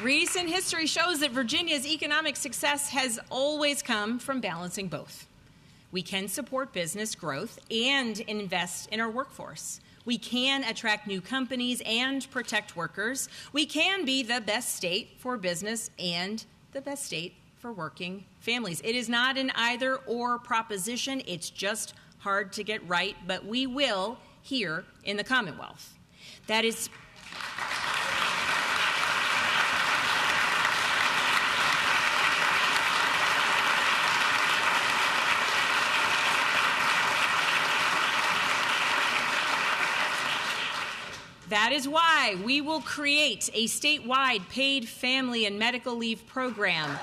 Recent history shows that Virginia's economic success has always come from balancing both. We can support business growth and invest in our workforce. We can attract new companies and protect workers. We can be the best state for business and the best state for working families. It is not an either-or proposition. It's just hard to get right, but we will here in the Commonwealth. That is why we will create a statewide paid family and medical leave program.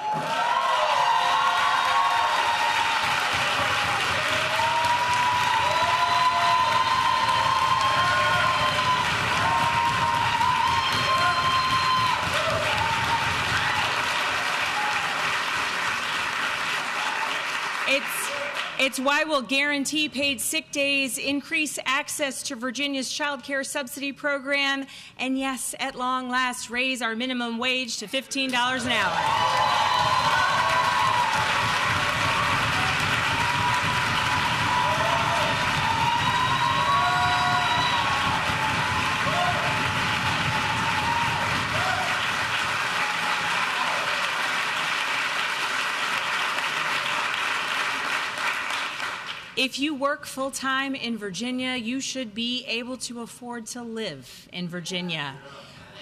It's why we'll guarantee paid sick days, increase access to Virginia's child care subsidy program, and yes, at long last, raise our minimum wage to $15 an hour. If you work full-time in Virginia, you should be able to afford to live in Virginia.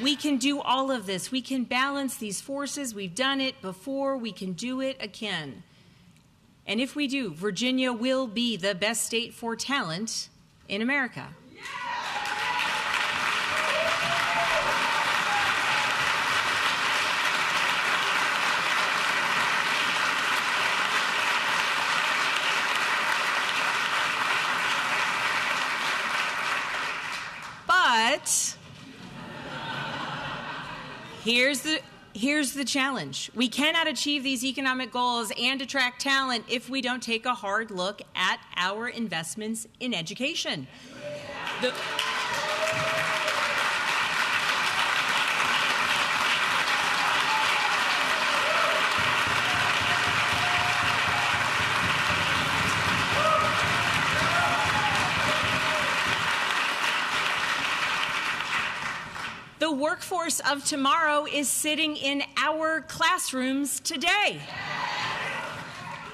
We can do all of this. We can balance these forces. We've done it before. We can do it again. And if we do, Virginia will be the best state for talent in America. But here's the challenge. We cannot achieve these economic goals and attract talent if we don't take a hard look at our investments in education. The workforce of tomorrow is sitting in our classrooms today.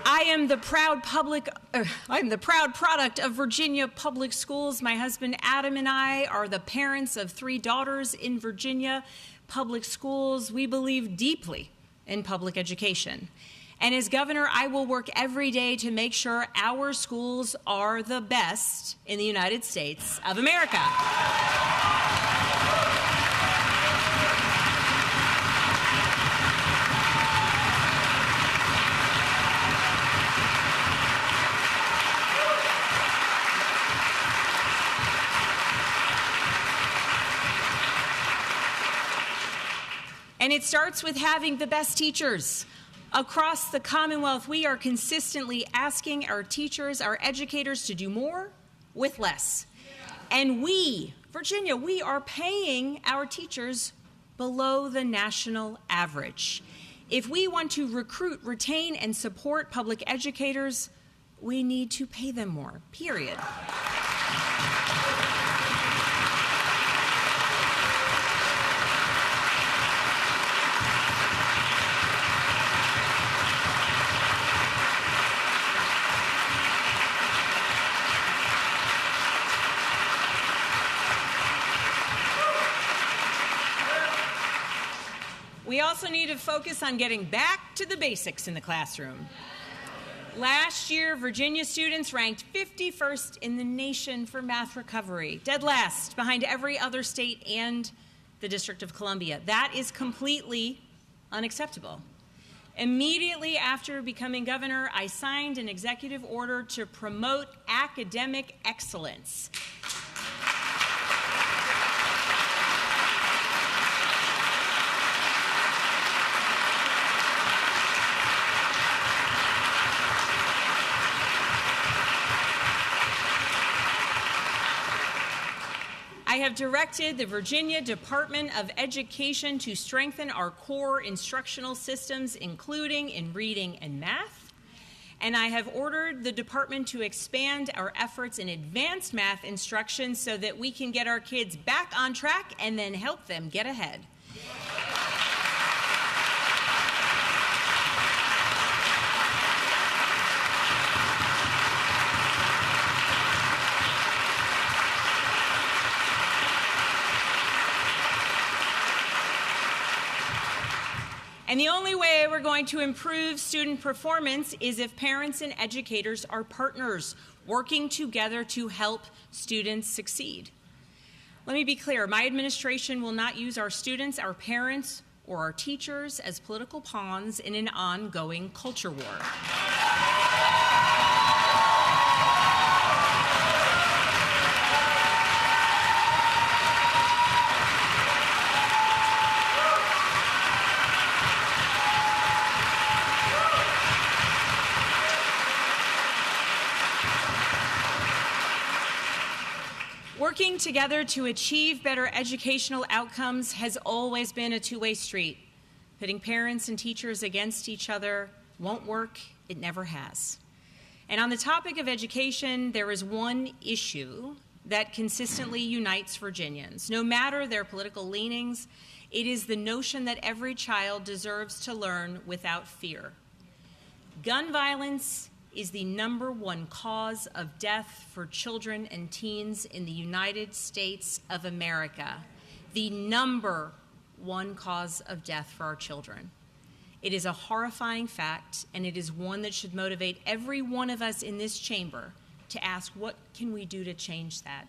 I am the proud product of Virginia public schools. My husband Adam and I are the parents of 3 daughters in Virginia public schools. We believe deeply in public education. And as governor, I will work every day to make sure our schools are the best in the United States of America. And it starts with having the best teachers. Across the Commonwealth, we are consistently asking our teachers, our educators, to do more with less. And we, Virginia, we are paying our teachers below the national average. If we want to recruit, retain, and support public educators, we need to pay them more, period. We also need to focus on getting back to the basics in the classroom. Last year, Virginia students ranked 51st in the nation for math recovery, dead last behind every other state and the District of Columbia. That is completely unacceptable. Immediately after becoming governor, I signed an executive order to promote academic excellence. I have directed the Virginia Department of Education to strengthen our core instructional systems, including in reading and math. And I have ordered the department to expand our efforts in advanced math instruction so that we can get our kids back on track and then help them get ahead. And the only way we're going to improve student performance is if parents and educators are partners, working together to help students succeed. Let me be clear, my administration will not use our students, our parents, or our teachers as political pawns in an ongoing culture war. Working together to achieve better educational outcomes has always been a two-way street. Pitting parents and teachers against each other won't work. It never has. And on the topic of education, there is one issue that consistently unites Virginians. No matter their political leanings, it is the notion that every child deserves to learn without fear. Gun violence is the #1 cause of death for children and teens in the United States of America. The #1 cause of death for our children. It is a horrifying fact, and it is one that should motivate every one of us in this chamber to ask, what can we do to change that?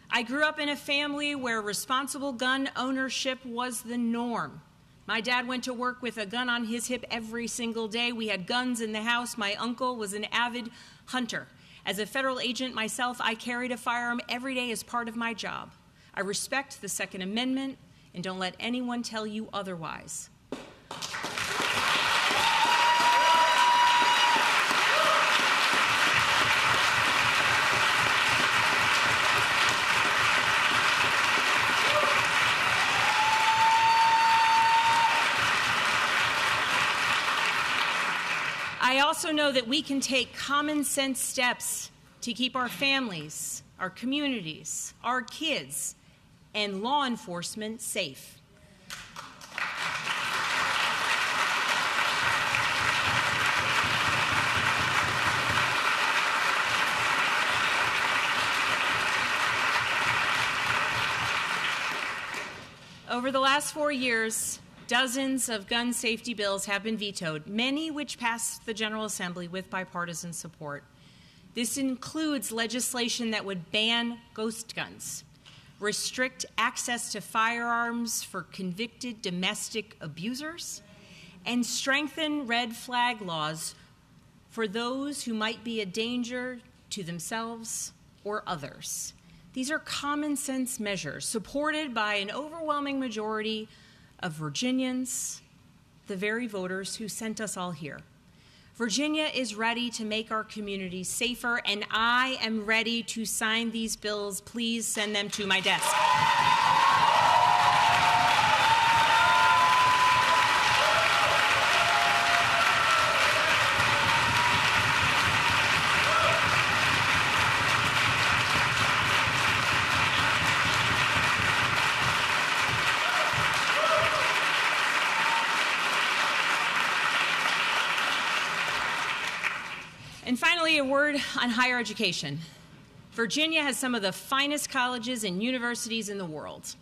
I grew up in a family where responsible gun ownership was the norm. My dad went to work with a gun on his hip every single day. We had guns in the house. My uncle was an avid hunter. As a federal agent myself, I carried a firearm every day as part of my job. I respect the Second Amendment, and don't let anyone tell you otherwise. I also know that we can take common sense steps to keep our families, our communities, our kids, and law enforcement safe. Over the last 4 years, dozens of gun safety bills have been vetoed, many which passed the General Assembly with bipartisan support. This includes legislation that would ban ghost guns, restrict access to firearms for convicted domestic abusers, and strengthen red flag laws for those who might be a danger to themselves or others. These are common sense measures supported by an overwhelming majority of Virginians, the very voters who sent us all here. Virginia is ready to make our communities safer, and I am ready to sign these bills. Please send them to my desk. And finally, a word on higher education. Virginia has some of the finest colleges and universities in the world.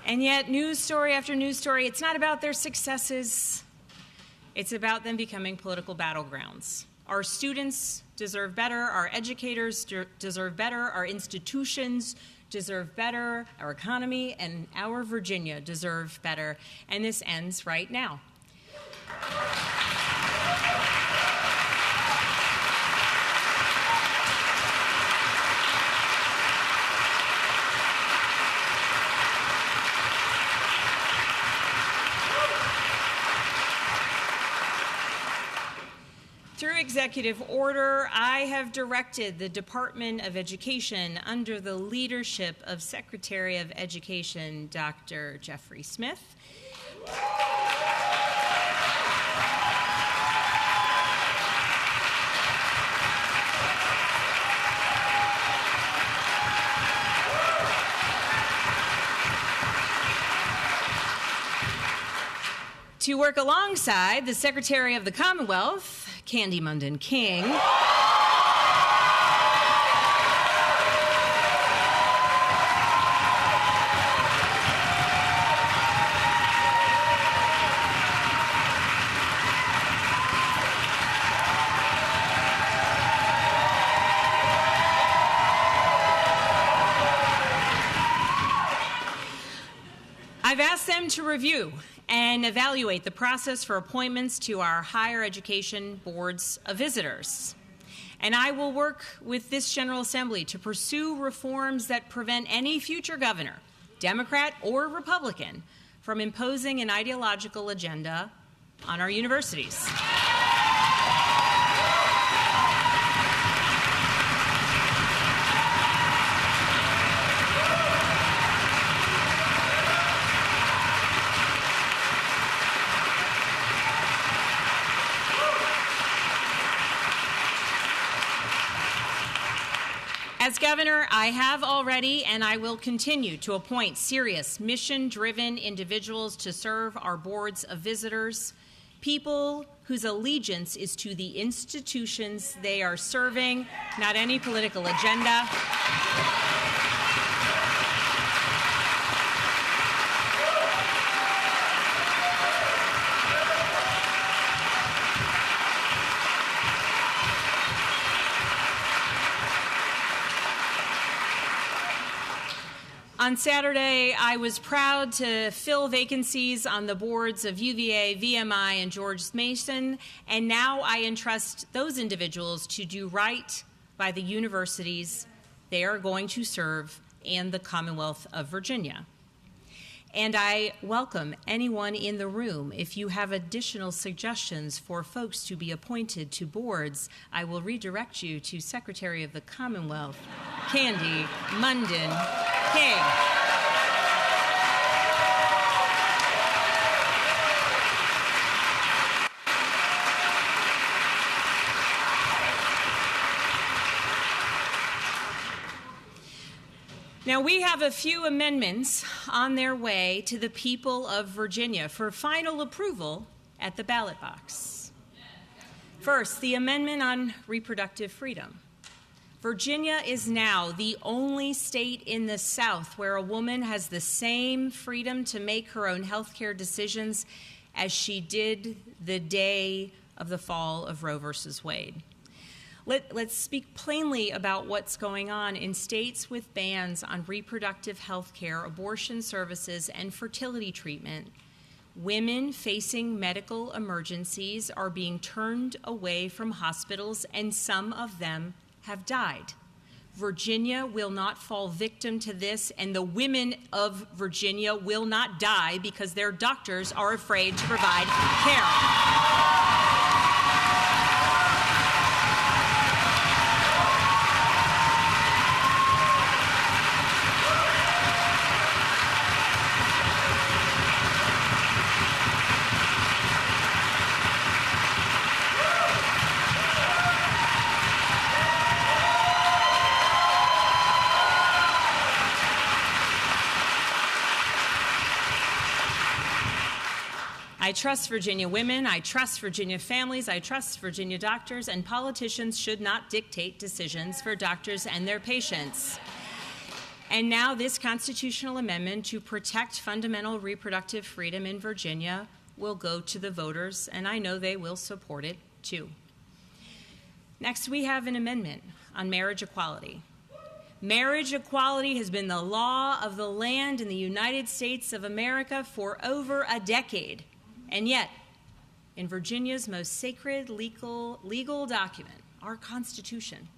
And yet, news story after news story, it's not about their successes. It's about them becoming political battlegrounds. Our students deserve better, our educators deserve better, our institutions deserve better, our economy and our Virginia deserve better, and this ends right now. Through executive order, I have directed the Department of Education under the leadership of Secretary of Education, Dr. Jeffrey Smith, to work alongside the Secretary of the Commonwealth, Candy Munden King, I've asked them to review and evaluate the process for appointments to our higher education boards of visitors. And I will work with this General Assembly to pursue reforms that prevent any future governor, Democrat or Republican, from imposing an ideological agenda on our universities. As governor, I have already and I will continue to appoint serious, mission-driven individuals to serve our boards of visitors, people whose allegiance is to the institutions they are serving, not any political agenda. On Saturday, I was proud to fill vacancies on the boards of UVA, VMI, and George Mason, and now I entrust those individuals to do right by the universities they are going to serve and the Commonwealth of Virginia. And I welcome anyone in the room. If you have additional suggestions for folks to be appointed to boards, I will redirect you to Secretary of the Commonwealth, Candy Munden King. Now, we have a few amendments on their way to the people of Virginia for final approval at the ballot box. First, the amendment on reproductive freedom. Virginia is now the only state in the South where a woman has the same freedom to make her own health care decisions as she did the day of the fall of Roe versus Wade. Let's speak plainly about what's going on in states with bans on reproductive health care, abortion services, and fertility treatment. Women facing medical emergencies are being turned away from hospitals, and some of them have died. Virginia will not fall victim to this, and the women of Virginia will not die because their doctors are afraid to provide care. I trust Virginia women, I trust Virginia families, I trust Virginia doctors, and politicians should not dictate decisions for doctors and their patients. And now this constitutional amendment to protect fundamental reproductive freedom in Virginia will go to the voters, and I know they will support it too. Next, we have an amendment on marriage equality. Marriage equality has been the law of the land in the United States of America for over a decade. And yet, in Virginia's most sacred legal document, our Constitution,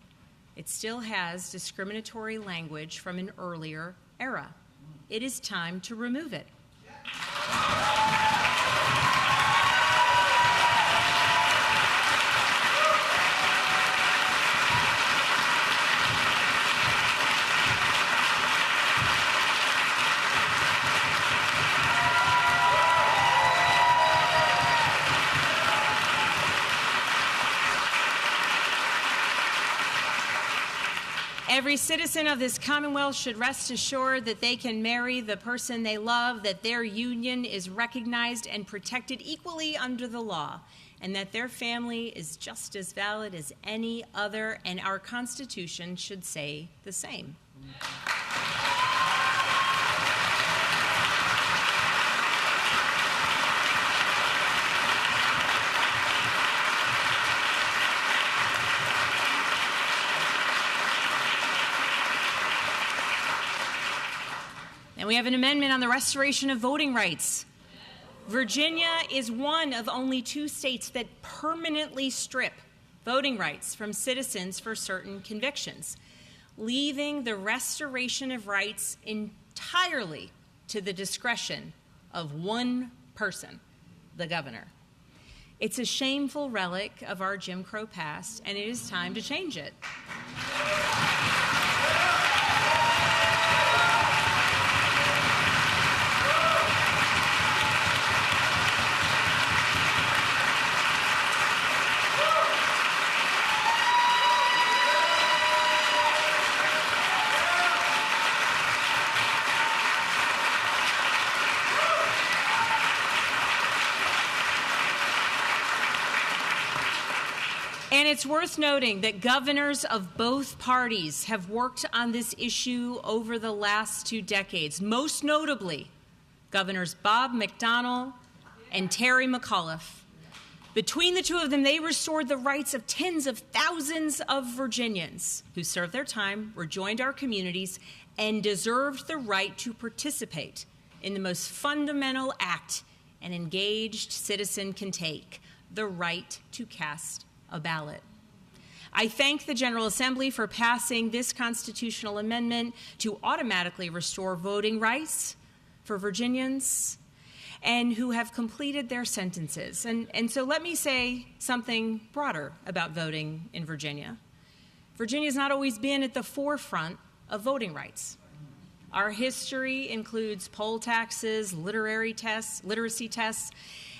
it still has discriminatory language from an earlier era. It is time to remove it. Every citizen of this Commonwealth should rest assured that they can marry the person they love, that their union is recognized and protected equally under the law, and that their family is just as valid as any other, and our Constitution should say the same. And we have an amendment on the restoration of voting rights. Virginia is one of only 2 states that permanently strip voting rights from citizens for certain convictions, leaving the restoration of rights entirely to the discretion of one person, the governor. It's a shameful relic of our Jim Crow past, and it is time to change it. And it's worth noting that governors of both parties have worked on this issue over the last 2 decades, most notably Governors Bob McDonnell and Terry McAuliffe. Between the 2 of them, they restored the rights of tens of thousands of Virginians who served their time, rejoined our communities, and deserved the right to participate in the most fundamental act an engaged citizen can take, the right to cast a ballot. I thank the General Assembly for passing this constitutional amendment to automatically restore voting rights for Virginians and who have completed their sentences. And so let me say something broader about voting in Virginia. Virginia has not always been at the forefront of voting rights. Our history includes poll taxes, literacy tests,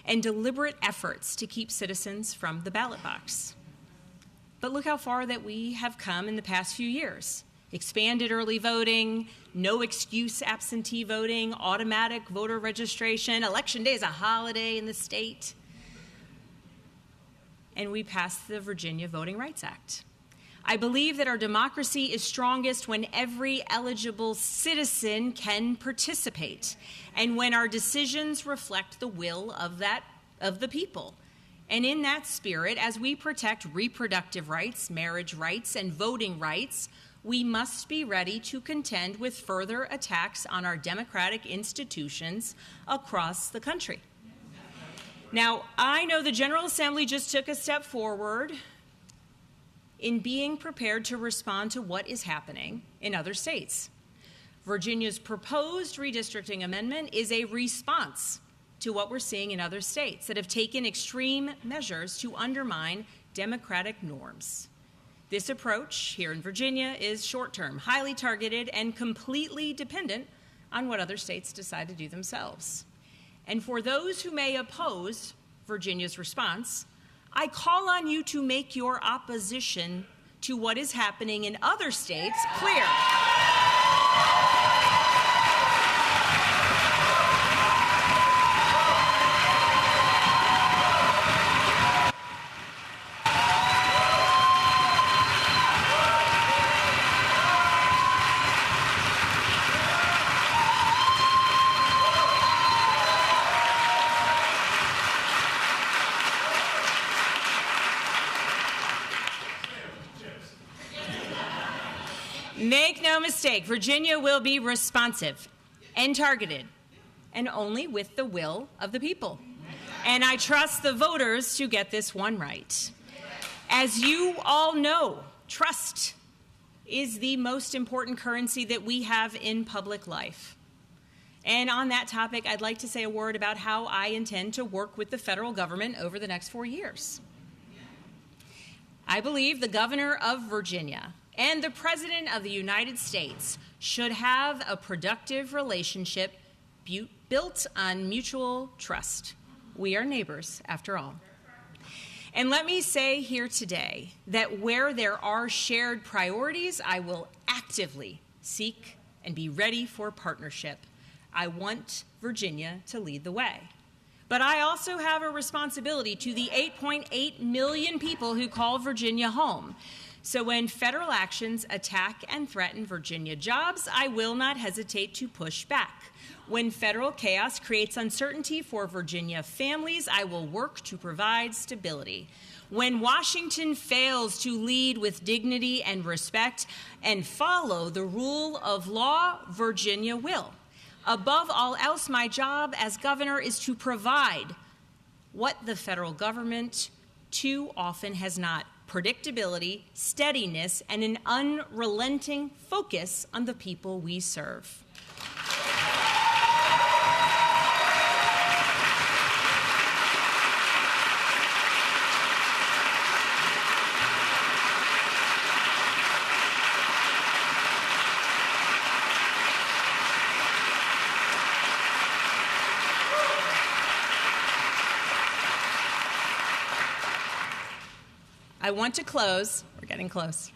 and deliberate efforts to keep citizens from the ballot box. But look how far that we have come in the past few years. Expanded early voting, no excuse absentee voting, automatic voter registration, Election Day is a holiday in the state. And we passed the Virginia Voting Rights Act. I believe that our democracy is strongest when every eligible citizen can participate and when our decisions reflect the will of the people. And in that spirit, as we protect reproductive rights, marriage rights, and voting rights, we must be ready to contend with further attacks on our democratic institutions across the country. Now, I know the General Assembly just took a step forward in being prepared to respond to what is happening in other states. Virginia's proposed redistricting amendment is a response to what we're seeing in other states that have taken extreme measures to undermine democratic norms. This approach here in Virginia is short-term, highly targeted, and completely dependent on what other states decide to do themselves. And for those who may oppose Virginia's response, I call on you to make your opposition to what is happening in other states clear. Make no mistake, Virginia will be responsive and targeted, and only with the will of the people. And I trust the voters to get this one right. As you all know, trust is the most important currency that we have in public life. And on that topic, I'd like to say a word about how I intend to work with the federal government over the next 4 years. I believe the governor of Virginia and the President of the United States should have a productive relationship built on mutual trust. We are neighbors, after all. And let me say here today that where there are shared priorities, I will actively seek and be ready for partnership. I want Virginia to lead the way. But I also have a responsibility to the 8.8 million people who call Virginia home. So when federal actions attack and threaten Virginia jobs, I will not hesitate to push back. When federal chaos creates uncertainty for Virginia families, I will work to provide stability. When Washington fails to lead with dignity and respect and follow the rule of law, Virginia will. Above all else, my job as governor is to provide what the federal government too often has not: predictability, steadiness, and an unrelenting focus on the people we serve. I want to close, we're getting close.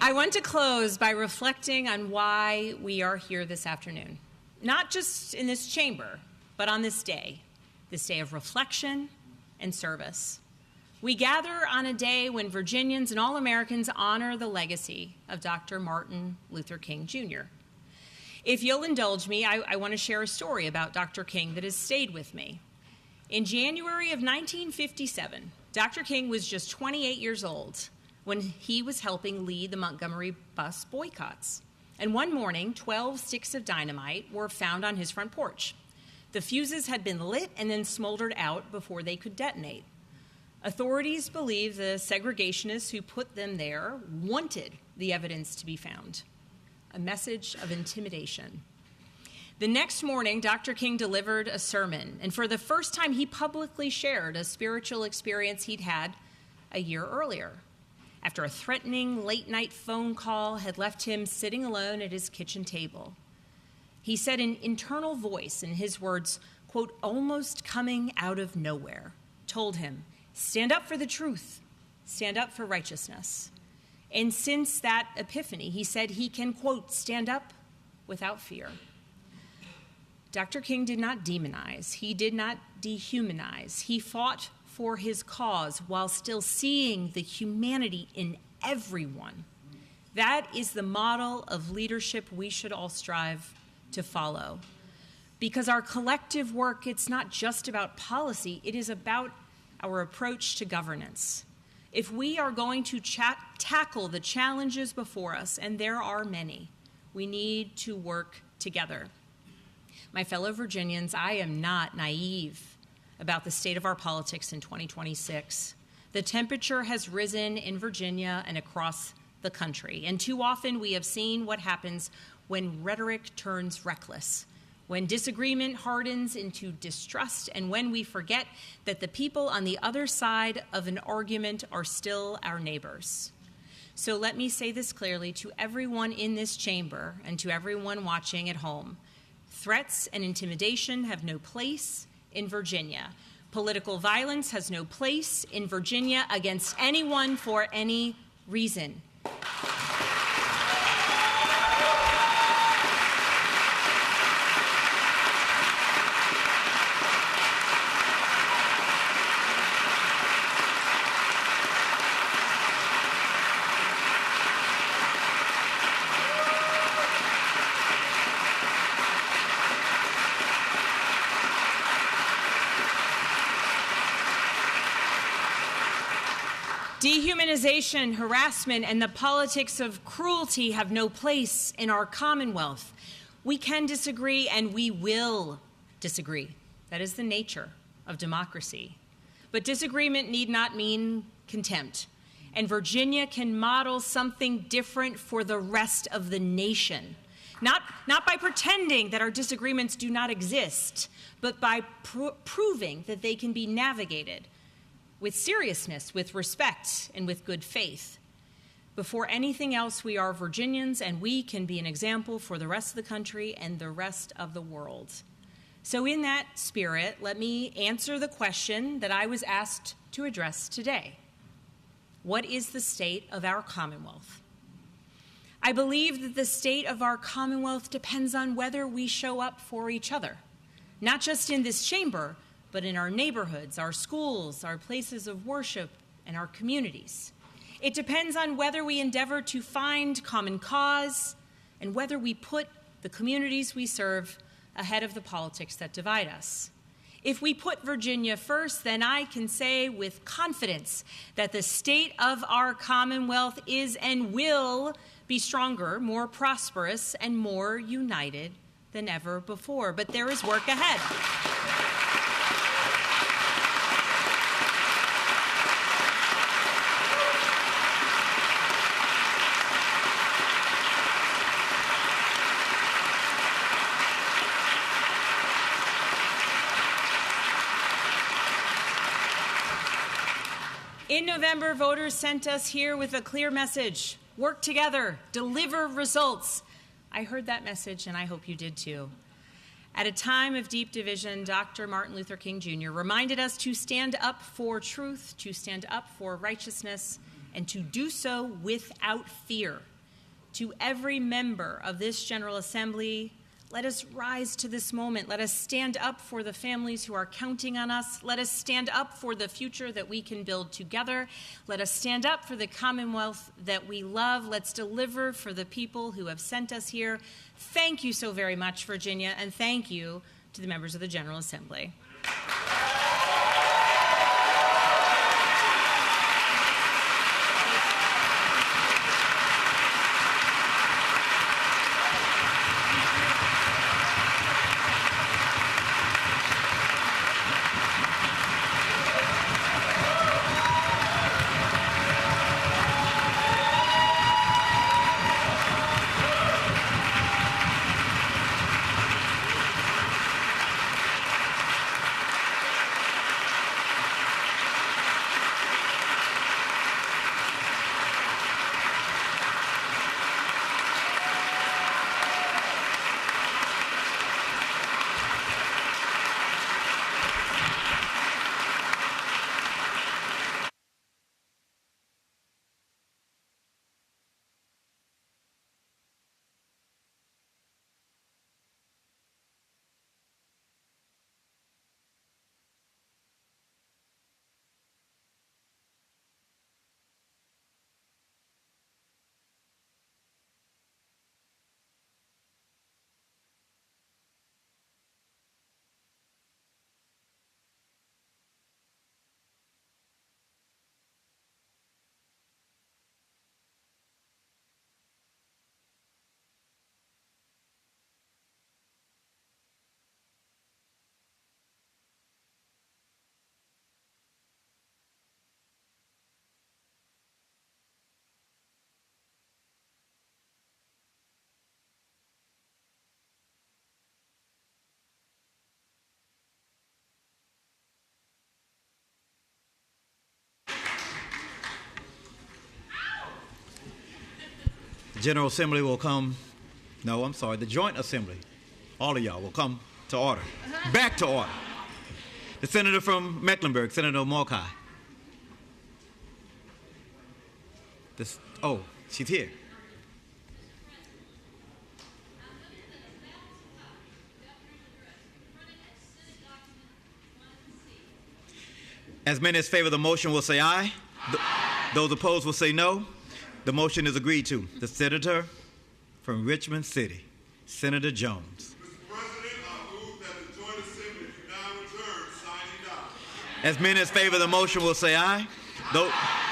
I want to close by reflecting on why we are here this afternoon. Not just in this chamber, but on this day of reflection and service. We gather on a day when Virginians and all Americans honor the legacy of Dr. Martin Luther King, Jr. If you'll indulge me, I want to share a story about Dr. King that has stayed with me. In January of 1957, Dr. King was just 28 years old when he was helping lead the Montgomery bus boycotts. And one morning, 12 sticks of dynamite were found on his front porch. The fuses had been lit and then smoldered out before they could detonate. Authorities believe the segregationists who put them there wanted the evidence to be found. A message of intimidation. The next morning, Dr. King delivered a sermon, and for the first time, he publicly shared a spiritual experience he'd had a year earlier, after a threatening late-night phone call had left him sitting alone at his kitchen table. He said an internal voice, in his words, quote, almost coming out of nowhere, told him, stand up for the truth, stand up for righteousness. And since that epiphany, he said he can, quote, stand up without fear. Dr. King did not demonize. He did not dehumanize. He fought for his cause while still seeing the humanity in everyone. That is the model of leadership we should all strive to follow. Because our collective work, it's not just about policy, it is about our approach to governance. If we are going to tackle the challenges before us, and there are many, we need to work together. My fellow Virginians, I am not naive about the state of our politics in 2026. The temperature has risen in Virginia and across the country, and too often we have seen what happens when rhetoric turns reckless, when disagreement hardens into distrust, and when we forget that the people on the other side of an argument are still our neighbors. So let me say this clearly to everyone in this chamber and to everyone watching at home. Threats and intimidation have no place in Virginia. Political violence has no place in Virginia against anyone for any reason. Dehumanization, harassment, and the politics of cruelty have no place in our Commonwealth. We can disagree, and we will disagree. That is the nature of democracy. But disagreement need not mean contempt. And Virginia can model something different for the rest of the nation. Not by pretending that our disagreements do not exist, but by proving that they can be navigated with seriousness, with respect, and with good faith. Before anything else, we are Virginians, and we can be an example for the rest of the country and the rest of the world. So in that spirit, let me answer the question that I was asked to address today. What is the state of our Commonwealth? I believe that the state of our Commonwealth depends on whether we show up for each other, not just in this chamber, but in our neighborhoods, our schools, our places of worship, and our communities. It depends on whether we endeavor to find common cause and whether we put the communities we serve ahead of the politics that divide us. If we put Virginia first, then I can say with confidence that the state of our Commonwealth is and will be stronger, more prosperous, and more united than ever before. But there is work ahead. In November, voters sent us here with a clear message: work together, deliver results. I heard that message, and I hope you did too. At a time of deep division, Dr. Martin Luther King Jr. reminded us to stand up for truth, to stand up for righteousness, and to do so without fear. To every member of this General Assembly, let us rise to this moment. Let us stand up for the families who are counting on us. Let us stand up for the future that we can build together. Let us stand up for the Commonwealth that we love. Let's deliver for the people who have sent us here. Thank you so very much, Virginia, and thank you to the members of the General Assembly. The General Assembly will come, no, I'm sorry, the Joint Assembly, all of y'all will come to order, back to order. The Senator from Mecklenburg, Senator Morkai. Oh, she's here. As many as favor the motion will say aye. Those opposed will say no. The motion is agreed to. The Senator from Richmond City, Senator Jones. Mr. President, I move that the Joint Assembly do now adjourn, signing die. As many as favor the motion will say aye.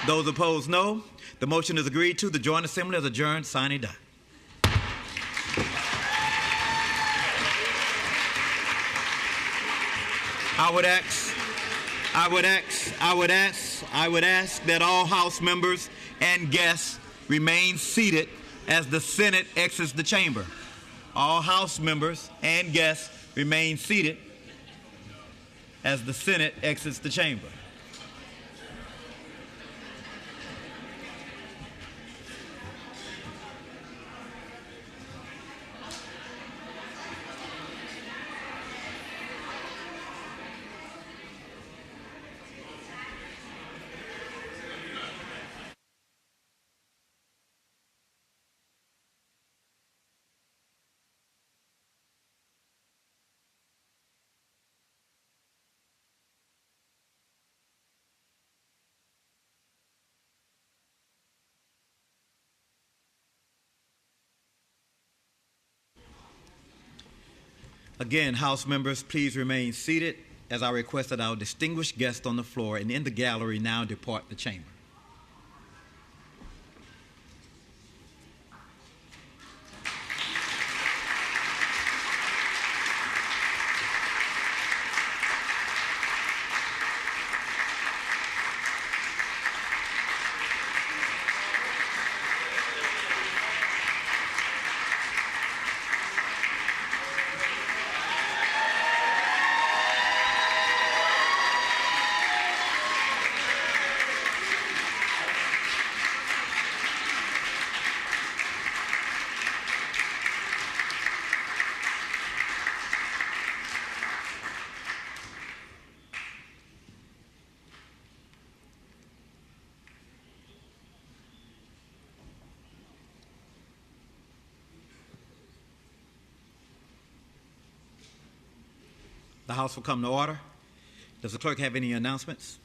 Those opposed, no. The motion is agreed to. The Joint Assembly is adjourned, signing die. I would ask that all House members and guests remain seated as the Senate exits the chamber. All House members and guests remain seated as the Senate exits the chamber. Again, House members, please remain seated as I request that our distinguished guests on the floor and in the gallery now depart the chamber. The House will come to order. Does the clerk have any announcements?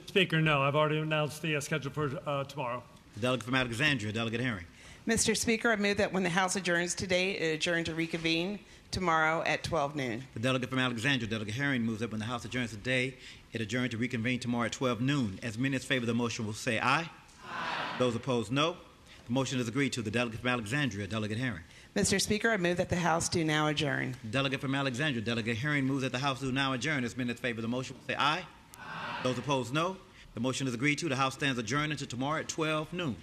Speaker, no. I've already announced the schedule for tomorrow. The delegate from Alexandria, Delegate Herring. Mr. Speaker, I move that when the House adjourns today, it adjourn to reconvene tomorrow at 12 noon. The delegate from Alexandria, Delegate Herring, moves that when the House adjourns today, it adjourn to reconvene tomorrow at 12 noon. As many as favor the motion will say aye. Aye. Those opposed, no. The motion is agreed to. The delegate from Alexandria, Delegate Herring. Mr. Speaker, I move that the House do now adjourn. The delegate from Alexandria, Delegate Herring, moves that the House do now adjourn. As many as favor the motion will say aye. Aye. Those opposed, no. The motion is agreed to. The House stands adjourned until tomorrow at 12 noon.